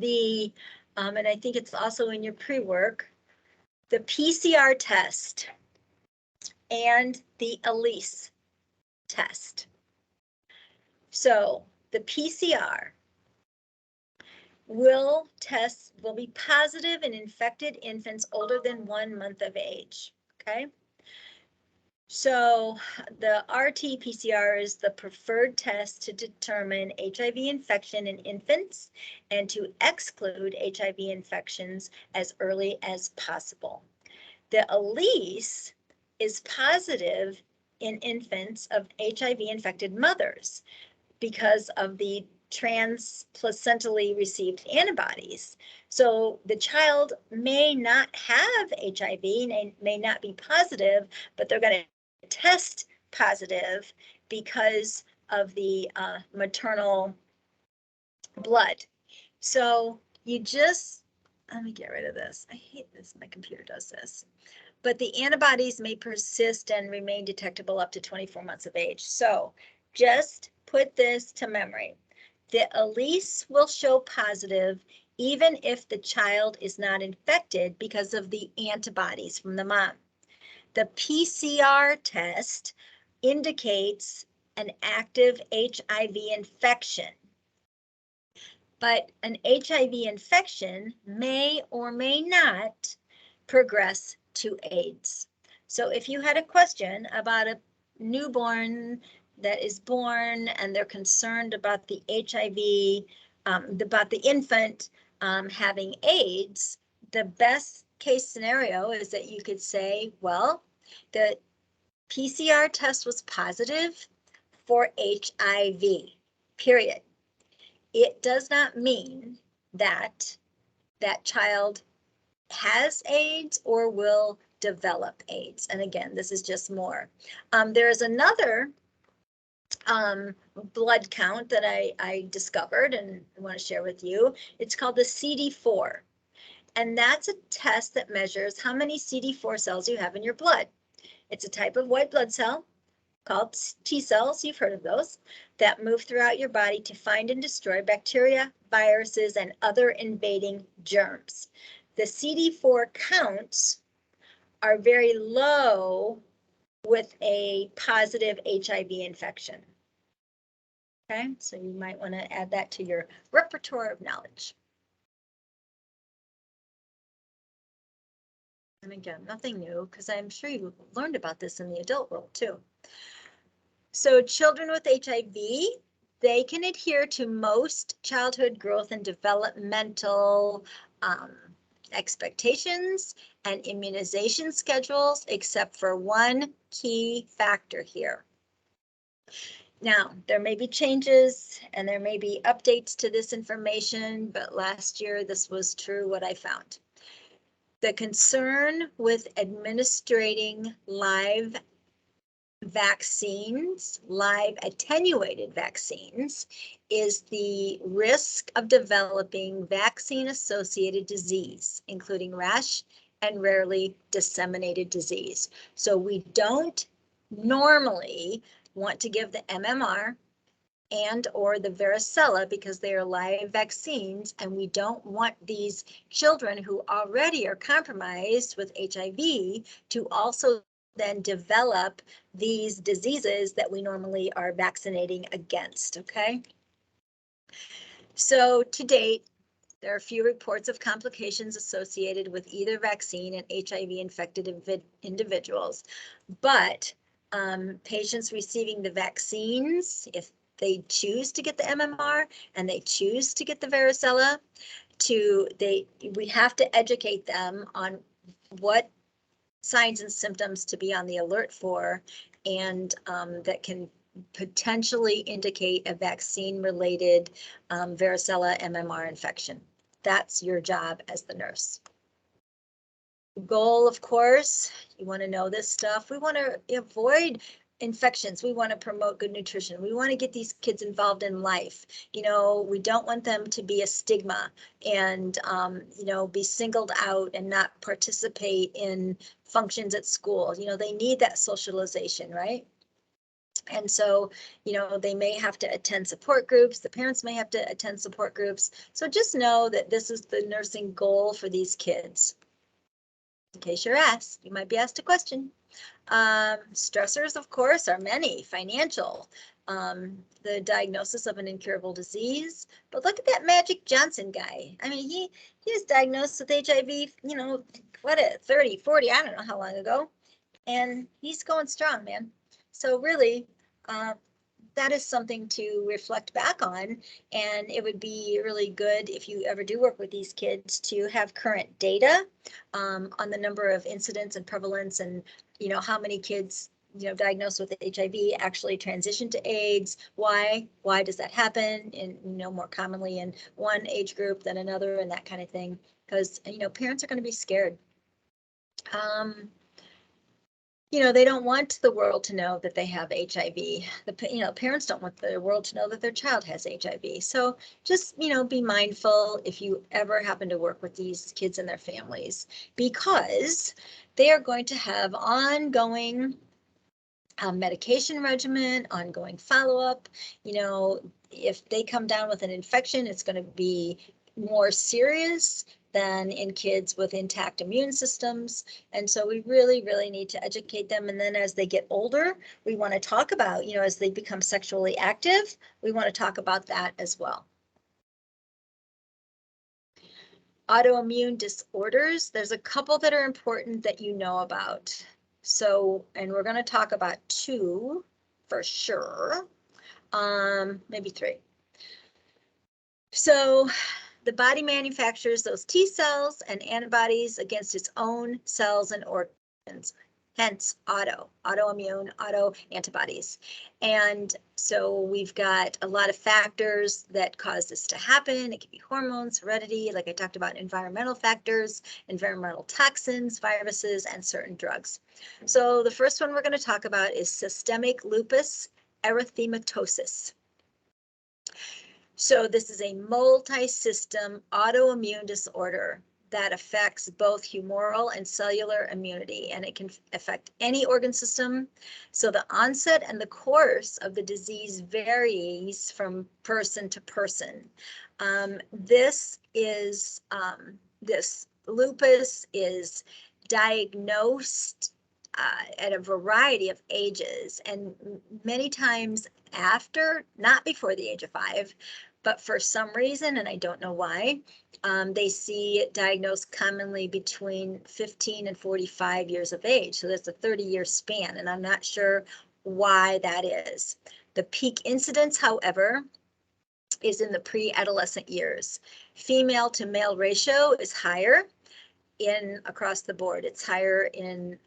and I think it's also in your pre-work, the PCR test and the ELISE test. So the PCR will be positive in infected infants older than 1 month of age, okay? So the RT-PCR is the preferred test to determine HIV infection in infants and to exclude HIV infections as early as possible. The ELISE is positive in infants of HIV-infected mothers because of the transplacentally received antibodies. So the child may not have HIV, may not be positive, but they're going to test positive because of the maternal blood. So you just, let me get rid of this. I hate this, my computer does this. But the antibodies may persist and remain detectable up to 24 months of age. So just put this to memory. The ELISE will show positive even if the child is not infected because of the antibodies from the mom. The PCR test indicates an active HIV infection, but an HIV infection may or may not progress to AIDS. So if you had a question about a newborn that is born and they're concerned about the HIV, about the infant having AIDS, the best case scenario is that you could say, well, the PCR test was positive for HIV, period. It does not mean that that child has AIDS or will develop AIDS. And again, this is just more. There is another blood count that I discovered and I want to share with you. It's called the CD4. And that's a test that measures how many CD4 cells you have in your blood. It's a type of white blood cell called T cells, you've heard of those, that move throughout your body to find and destroy bacteria, viruses, and other invading germs. The CD4 counts are very low with a positive HIV infection. Okay, so you might want to add that to your repertoire of knowledge. And again, nothing new, because I'm sure you learned about this in the adult world too. So children with HIV, they can adhere to most childhood growth and developmental expectations and immunization schedules, except for one key factor here. Now, there may be changes and there may be updates to this information, but last year this was true what I found. The concern with administering live vaccines, live attenuated vaccines, is the risk of developing vaccine-associated disease, including rash and rarely disseminated disease. So we don't normally want to give the MMR and or the varicella because they are live vaccines, and we don't want these children who already are compromised with HIV to also then develop these diseases that we normally are vaccinating against, okay? So to date, there are a few reports of complications associated with either vaccine and HIV-infected individuals, but patients receiving the vaccines, if they choose to get the MMR and they choose to get the varicella, we have to educate them on what signs and symptoms to be on the alert for, and that can potentially indicate a vaccine-related varicella MMR infection. That's your job as the nurse. Goal, of course, you want to know this stuff. We want to avoid infections. We want to promote good nutrition. We want to get these kids involved in life. You know, we don't want them to be a stigma and, you know, be singled out and not participate in functions at school. You know, they need that socialization, right? And so, they may have to attend support groups. The parents may have to attend support groups. So just know that this is the nursing goal for these kids. In case you're asked, you might be asked a question. Stressors, of course, are many. Financial, the diagnosis of an incurable disease. But look at that Magic Johnson guy. I mean, he was diagnosed with HIV, 30, 40, I don't know how long ago. And he's going strong, man. So really, that is something to reflect back on. And it would be really good if you ever do work with these kids to have current data on the number of incidents and prevalence and, how many kids, diagnosed with HIV actually transition to AIDS. Why does that happen? And, more commonly in one age group than another and that kind of thing. Because, parents are going to be scared. They don't want the world to know that they have HIV. Parents don't want the world to know that their child has HIV. So just, be mindful if you ever happen to work with these kids and their families, because they are going to have ongoing medication regimen, ongoing follow-up. If they come down with an infection, it's going to be more serious than in kids with intact immune systems. And so we really, really need to educate them. And then as they get older, we want to talk about, as they become sexually active, we want to talk about that as well. Autoimmune disorders, there's a couple that are important that you know about. So, and we're going to talk about 2 for sure, maybe 3. So the body manufactures those T cells and antibodies against its own cells and organs, hence autoimmune, autoantibodies. And so we've got a lot of factors that cause this to happen. It can be hormones, heredity, like I talked about, environmental factors, environmental toxins, viruses, and certain drugs. So the first one we're going to talk about is systemic lupus erythematosus. So this is a multi-system autoimmune disorder that affects both humoral and cellular immunity, and it can affect any organ system. So the onset and the course of the disease varies from person to person. This lupus is diagnosed at a variety of ages, and many times after, not before the age of 5, but for some reason, and I don't know why, they see it diagnosed commonly between 15 and 45 years of age. So that's a 30-year span, and I'm not sure why that is. The peak incidence, however, is in the pre-adolescent years. Female to male ratio is higher across the board. It's higher in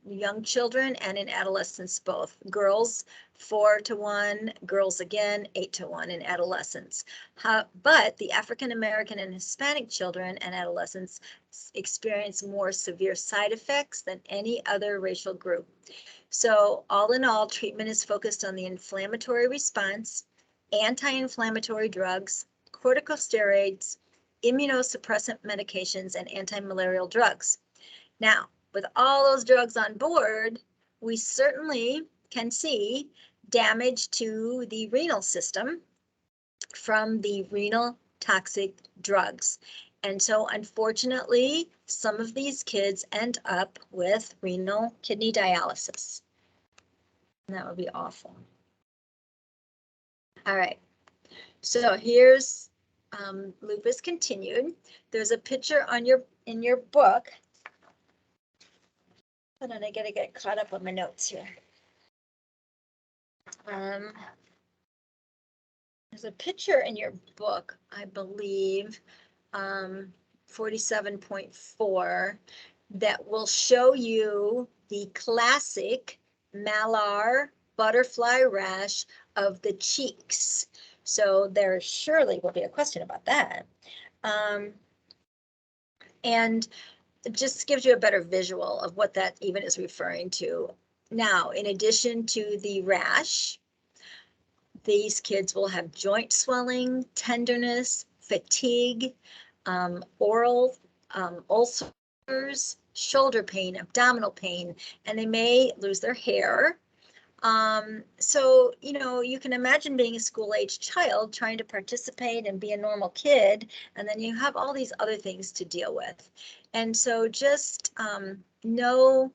young children and in adolescents both. Girls 4-to-1, girls again 8-to-1 in adolescents. But the African American and Hispanic children and adolescents experience more severe side effects than any other racial group. So all in all, treatment is focused on the inflammatory response, anti-inflammatory drugs, corticosteroids, immunosuppressant medications, and anti-malarial drugs. Now, with all those drugs on board, we certainly can see damage to the renal system from the renal toxic drugs. And so unfortunately, some of these kids end up with renal kidney dialysis. And that would be awful. All right, so here's lupus continued. There's a picture on in your book. Hold on, I gotta get caught up on my notes here. There's a picture in your book, I believe, 47.4, that will show you the classic malar butterfly rash of the cheeks. So there surely will be a question about that. And it just gives you a better visual of what that even is referring to. Now, in addition to the rash, these kids will have joint swelling, tenderness, fatigue, oral ulcers, shoulder pain, abdominal pain, and they may lose their hair. So, you know, you can imagine being a school-age child trying to participate and be a normal kid, and then you have all these other things to deal with. And so just know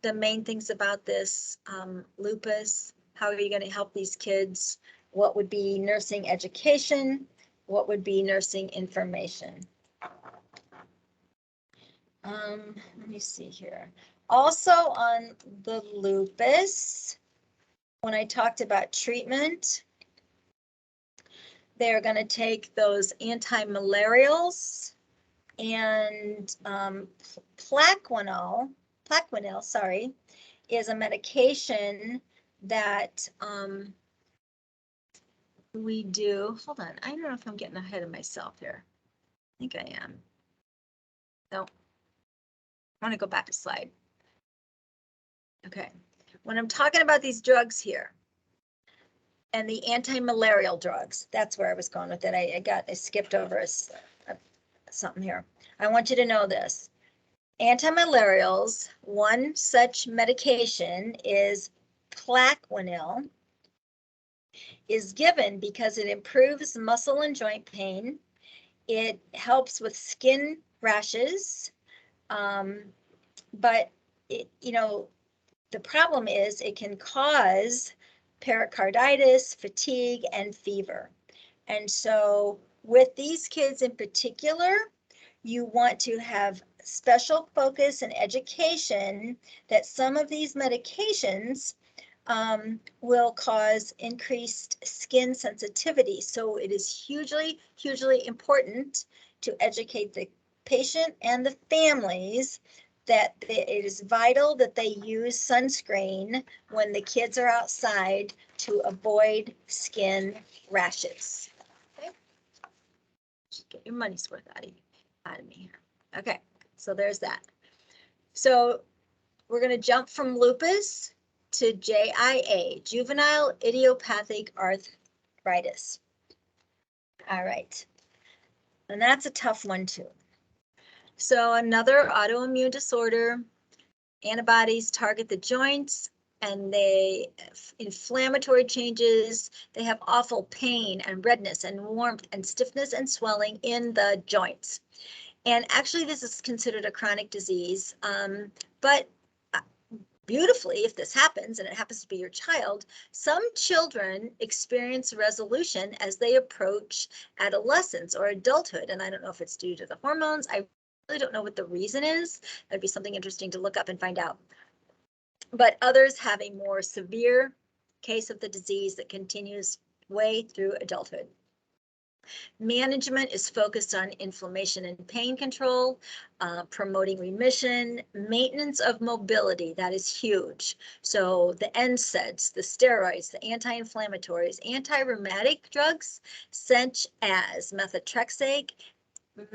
the main things about this lupus. How are you going to help these kids? What would be nursing education? What would be nursing information? Let me see here. Also on the lupus, when I talked about treatment, they're going to take those anti-malarials and Plaquenil, sorry, is a medication that we do. Hold on, I don't know if I'm getting ahead of myself here. I think I am. No, I want to go back a slide. Okay, when I'm talking about these drugs here and the anti-malarial drugs, that's where I was going with it. I skipped over something here. I want you to know this. Antimalarials, one such medication is Plaquenil, is given because it improves muscle and joint pain. It helps with skin rashes, but the problem is it can cause pericarditis, fatigue, and fever. And so with these kids in particular, you want to have special focus and education that some of these medications will cause increased skin sensitivity. So it is hugely, hugely important to educate the patient and the families that it is vital that they use sunscreen when the kids are outside to avoid skin rashes. Okay, just get your money's worth out of me here. Okay, so there's that. So we're going to jump from lupus to JIA, juvenile idiopathic arthritis. All right, and that's a tough one too. So another autoimmune disorder, antibodies target the joints and they inflammatory changes. They have awful pain and redness and warmth and stiffness and swelling in the joints. And actually this is considered a chronic disease, but beautifully, if this happens and it happens to be your child, some children experience resolution as they approach adolescence or adulthood. And I don't know if it's due to the hormones. I really don't know what the reason is. That'd be something interesting to look up and find out. But others have a more severe case of the disease that continues way through adulthood. Management is focused on inflammation and pain control, promoting remission, maintenance of mobility, that is huge. So the NSAIDs, the steroids, the anti-inflammatories, anti-rheumatic drugs, such as methotrexate, and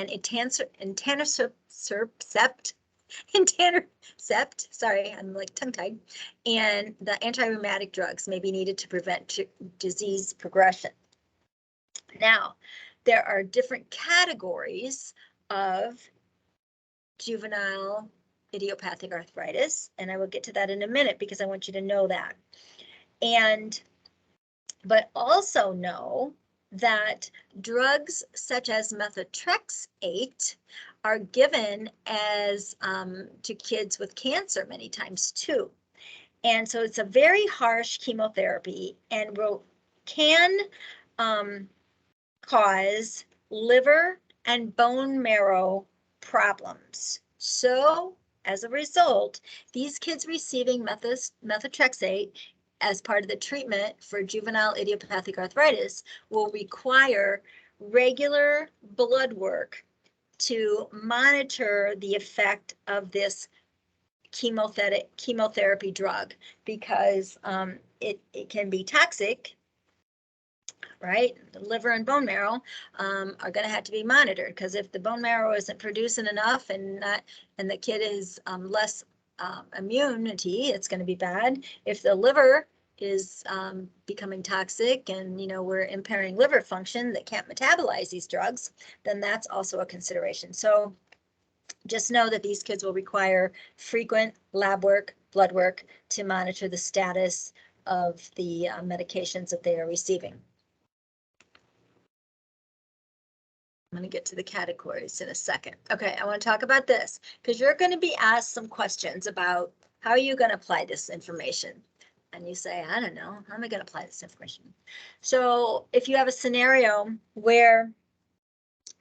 etanercept, sorry, I'm like tongue-tied, and the anti-rheumatic drugs may be needed to prevent disease progression. Now, there are different categories of juvenile idiopathic arthritis, and I will get to that in a minute because I want you to know that. But also know that drugs such as methotrexate are given as to kids with cancer many times too. And so it's a very harsh chemotherapy and can cause liver and bone marrow problems. So as a result, these kids receiving methotrexate as part of the treatment for juvenile idiopathic arthritis will require regular blood work to monitor the effect of this chemotherapy drug because it can be toxic, right? The liver and bone marrow are going to have to be monitored because if the bone marrow isn't producing enough and the kid is less immunity, it's going to be bad. If the liver is becoming toxic and we're impairing liver function that can't metabolize these drugs, then that's also a consideration. So just know that these kids will require frequent lab work, blood work to monitor the status of the medications that they are receiving. I'm going to get to the categories in a second. Okay, I want to talk about this because you're going to be asked some questions about how are you going to apply this information. And you say, I don't know, how am I going to apply this information? So if you have a scenario where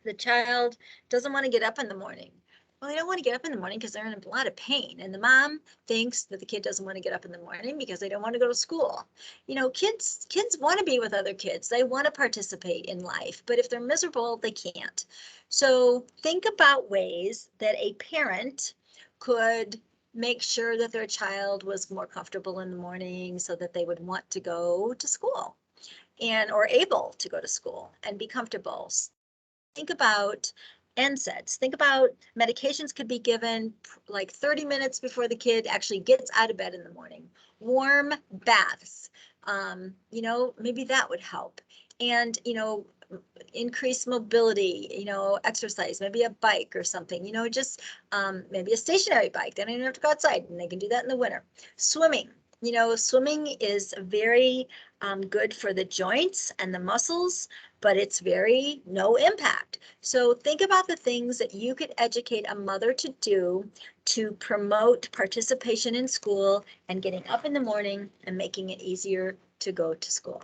the child doesn't want to get up in the morning, well, they don't want to get up in the morning because they're in a lot of pain. And the mom thinks that the kid doesn't want to get up in the morning because they don't want to go to school. You know, kids want to be with other kids. They want to participate in life, but if they're miserable, they can't. So think about ways that a parent could make sure that their child was more comfortable in the morning so that they would want to go to school or able to go to school and be comfortable. Think about NSAIDs. Think about medications could be given like 30 minutes before the kid actually gets out of bed in the morning. Warm baths, you know, maybe that would help. And, you know, increase mobility, you know, exercise, maybe a bike or something, you know, just maybe a stationary bike. They don't even have to go outside, and they can do that in the winter. Swimming. You know, swimming is very good for the joints and the muscles, but it's very no impact. So think about the things that you could educate a mother to do to promote participation in school and getting up in the morning and making it easier to go to school.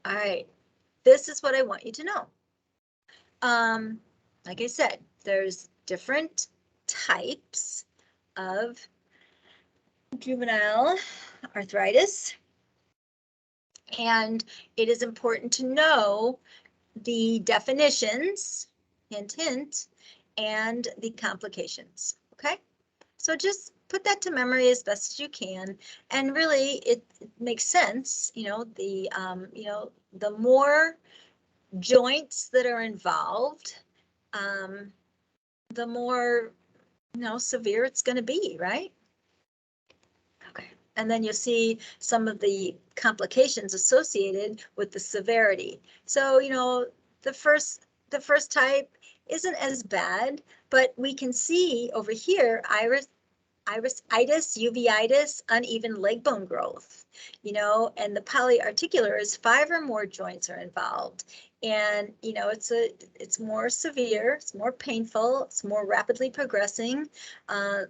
All right, this is what I want you to know. Like I said, there's different types of juvenile arthritis, and it is important to know the definitions, hint, hint, and the complications, okay? So just put that to memory as best as you can, and really it makes sense, you know, the more joints that are involved, the more, you know, severe it's going to be, right? Okay. And then you'll see some of the complications associated with the severity. So, you know, the first type isn't as bad, but we can see over here, iritis, uveitis, uneven leg bone growth, you know, and the polyarticular is 5 or more joints are involved. And, you know, it's more severe, it's more painful, it's more rapidly progressing.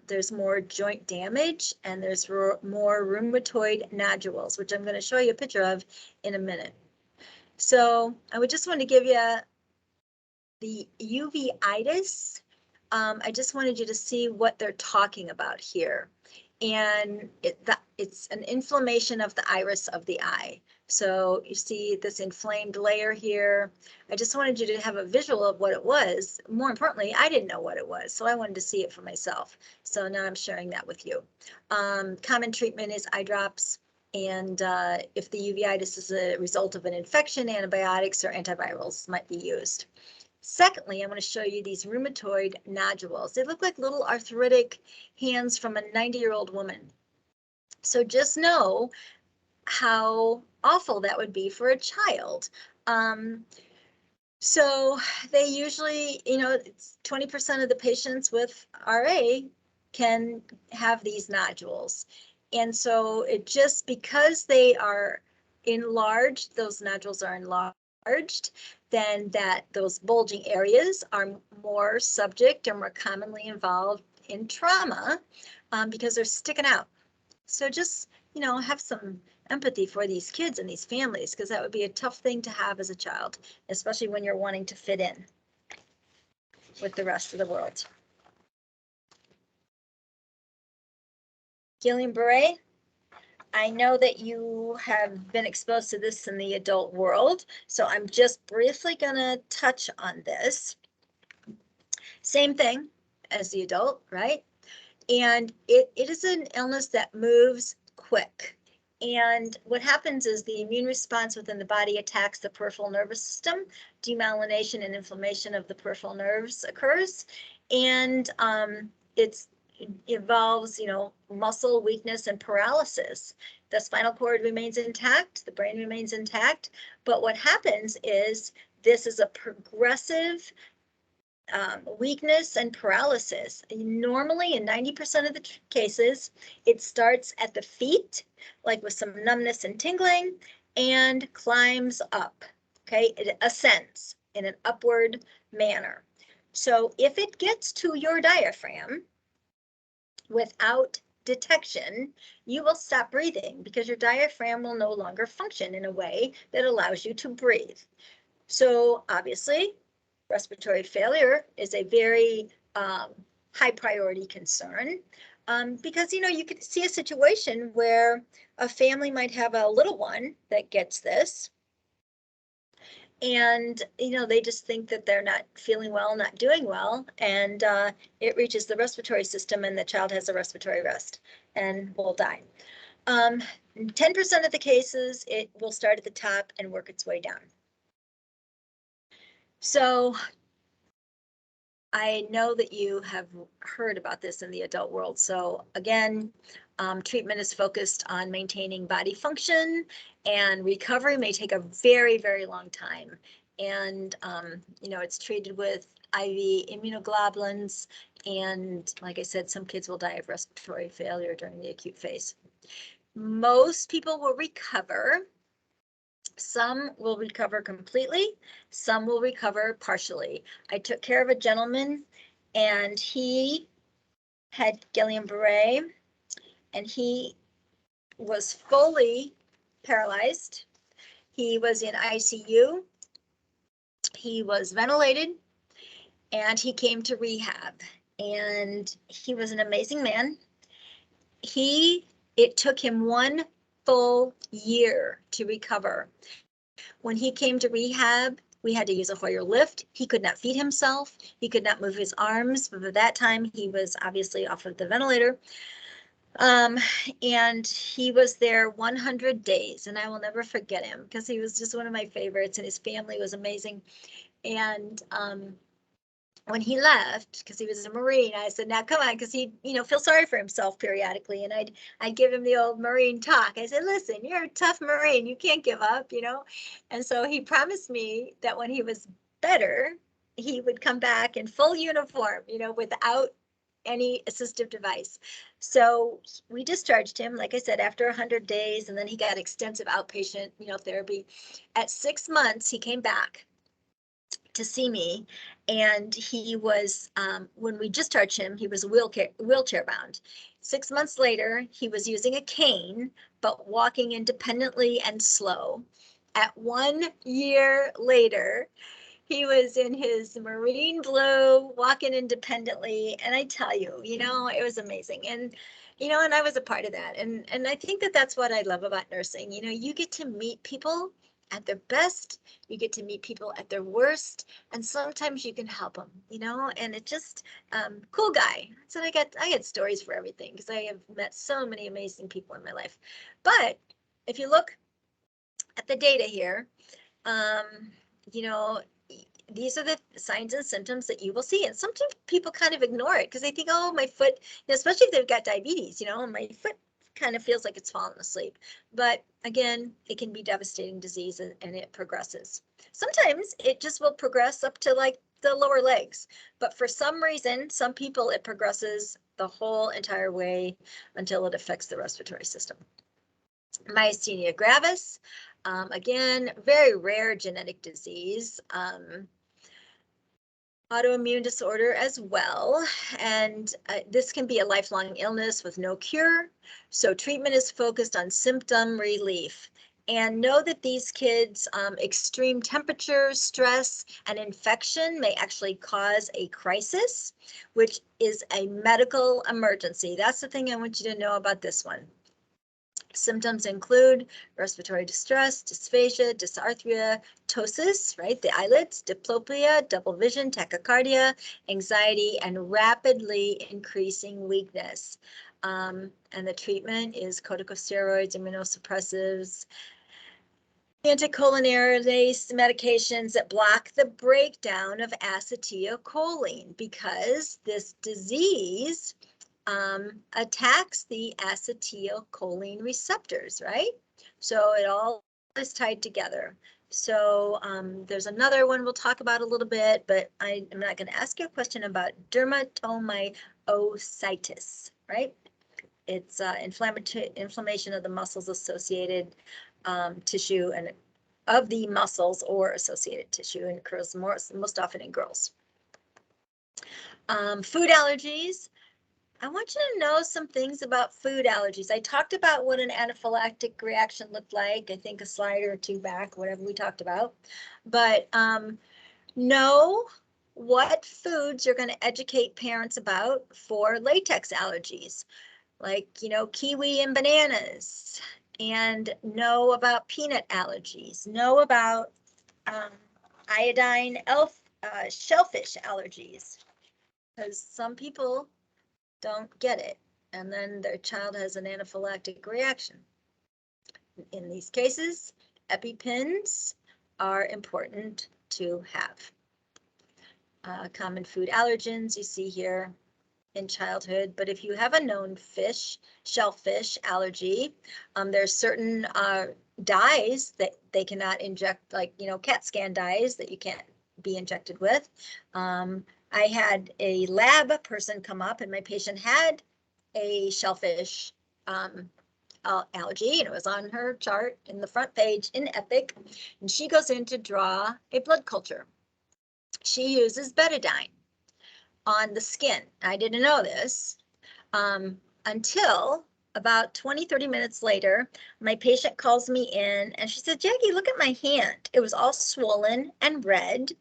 There's more joint damage, and there's more rheumatoid nodules, which I'm going to show you a picture of in a minute. So I would just want to give you the uveitis. I just wanted you to see what they're talking about here. And it's an inflammation of the iris of the eye. So you see this inflamed layer here. I just wanted you to have a visual of what it was. More importantly, I didn't know what it was, so I wanted to see it for myself. So now I'm sharing that with you. Common treatment is eye drops. And if the uveitis is a result of an infection, antibiotics or antivirals might be used. Secondly, I'm going to show you these rheumatoid nodules. They look like little arthritic hands from a 90-year-old woman. So just know how awful that would be for a child. So they usually, you know, 20% of the patients with RA can have these nodules. And so it just, because they are enlarged, those nodules are enlarged, then those bulging areas are more subject or more commonly involved in trauma because they're sticking out. So just, you know, have some empathy for these kids and these families, because that would be a tough thing to have as a child, especially when you're wanting to fit in with the rest of the world. Guillain-Barré. I know that you have been exposed to this in the adult world, so I'm just briefly going to touch on this. Same thing as the adult, right? And it is an illness that moves quick. And what happens is the immune response within the body attacks the peripheral nervous system. Demyelination and inflammation of the peripheral nerves occurs. And it involves, you know, muscle weakness and paralysis. The spinal cord remains intact, the brain remains intact. But what happens is this is a progressive weakness and paralysis. Normally, in 90% of the cases, it starts at the feet, like with some numbness and tingling, and climbs up. Okay, it ascends in an upward manner. So if it gets to your diaphragm without detection, you will stop breathing because your diaphragm will no longer function in a way that allows you to breathe. So obviously, respiratory failure is a very high priority concern because, you know, you could see a situation where a family might have a little one that gets this, and, you know, they just think that they're not feeling well, not doing well, and it reaches the respiratory system and the child has a respiratory arrest and will die. 10% of the cases, it will start at the top and work its way down. So I know that you have heard about this in the adult world. So again, treatment is focused on maintaining body function, and recovery may take a very, very long time. And, you know, it's treated with IV immunoglobulins. And like I said, some kids will die of respiratory failure during the acute phase. Most people will recover. Some will recover completely, some will recover partially. I took care of a gentleman and he had Guillain-Barré and he was fully paralyzed. He was in ICU. He was ventilated and he came to rehab, and he was an amazing man. It took him 1 full year to recover. When he came to rehab, we had to use a Hoyer lift. He could not feed himself. He could not move his arms. But by that time, he was obviously off of the ventilator. And he was there 100 days, and I will never forget him because he was just one of my favorites, and his family was amazing. And when he left, because he was a Marine, I said, now come on, because he, you know, feel sorry for himself periodically. And I'd give him the old Marine talk. I said, listen, you're a tough Marine. You can't give up, you know? And so he promised me that when he was better, he would come back in full uniform, you know, without any assistive device. So we discharged him, like I said, after 100 days, and then he got extensive outpatient, you know, therapy. At 6 months, he came back to see me, and he was, when we discharged him, he was wheelchair bound. 6 months later, he was using a cane, but walking independently and slow. At 1 year later, he was in his Marine blue, walking independently, and I tell you, you know, it was amazing. And you know, and I was a part of that. And I think that that's what I love about nursing. You know, you get to meet people at their best, you get to meet people at their worst, and sometimes you can help them, you know, and it just, cool guy. So I get stories for everything because I have met so many amazing people in my life. But if you look at the data here, you know, these are the signs and symptoms that you will see. And sometimes people kind of ignore it because they think, oh, my foot, you know, especially if they've got diabetes, you know, my foot kind of feels like it's fallen asleep. But again, it can be devastating disease, and it progresses. Sometimes it just will progress up to like the lower legs. But for some reason, some people, it progresses the whole entire way until it affects the respiratory system. Myasthenia gravis, again, very rare genetic disease. Autoimmune disorder as well, and this can be a lifelong illness with no cure. So treatment is focused on symptom relief. And know that these kids, extreme temperature, stress, and infection may actually cause a crisis, which is a medical emergency. That's the thing I want you to know about this one. Symptoms include respiratory distress, dysphagia, dysarthria, ptosis, right, the eyelids, diplopia, double vision, tachycardia, anxiety, and rapidly increasing weakness. And the treatment is corticosteroids, immunosuppressives, anticholineridase medications that block the breakdown of acetylcholine, because this disease attacks the acetylcholine receptors, right? So it all is tied together. So there's another one we'll talk about a little bit, but I'm not going to ask you a question about dermatomyositis, right? It's inflammation of the muscles associated tissue and of the muscles or associated tissue, and occurs most often in girls. Food allergies. I want you to know some things about food allergies. I talked about what an anaphylactic reaction looked like, I think a slide or two back, whatever we talked about. But know what foods you're going to educate parents about for latex allergies, like, you know, kiwi and bananas, and know about peanut allergies, know about iodine shellfish allergies, because some people don't get it, and then their child has an anaphylactic reaction. In these cases, EpiPens are important to have. Common food allergens you see here in childhood, but if you have a known shellfish allergy, there's certain dyes that they cannot inject, like, you know, CAT scan dyes that you can't be injected with. I had a lab person come up, and my patient had a shellfish allergy, and it was on her chart in the front page in Epic, and she goes in to draw a blood culture. She uses betadine on the skin. I didn't know this until about 20-30 minutes later. My patient calls me in, and she said, Jackie, look at my hand. It was all swollen and red,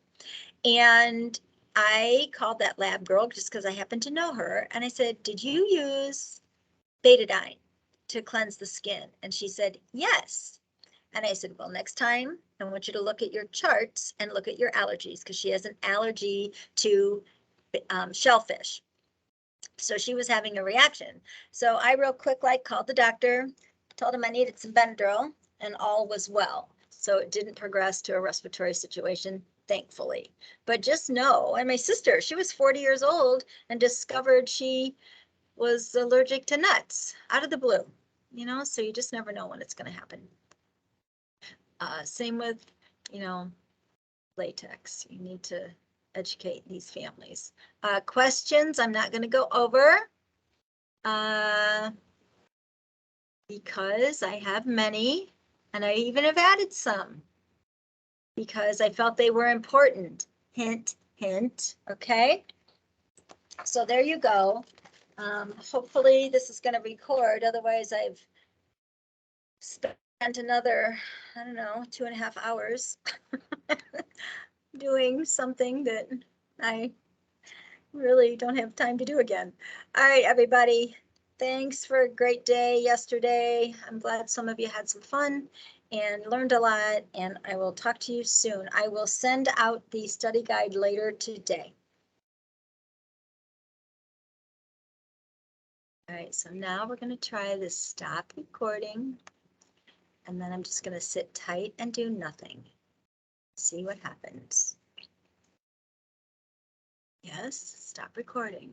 and I called that lab girl just because I happened to know her, and I said, did you use betadine to cleanse the skin? And she said, yes. And I said, well, next time I want you to look at your charts and look at your allergies, because she has an allergy to shellfish. So she was having a reaction. So I real quick, like, called the doctor, told him I needed some Benadryl, and all was well. So it didn't progress to a respiratory situation, thankfully. But just know, and my sister, she was 40 years old and discovered she was allergic to nuts out of the blue, you know, so you just never know when it's going to happen. Same with, you know, latex. You need to educate these families. Questions I'm not going to go over because I have many, and I even have added some because I felt they were important. Hint, hint, okay? So there you go. Hopefully this is going to record, otherwise I've spent another, I don't know, 2.5 hours doing something that I really don't have time to do again. All right, everybody. Thanks for a great day yesterday. I'm glad some of you had some fun and learned a lot, and I will talk to you soon. I will send out the study guide later today. All right, so now we're going to try this stop recording, and then I'm just going to sit tight and do nothing. See what happens. Yes, stop recording.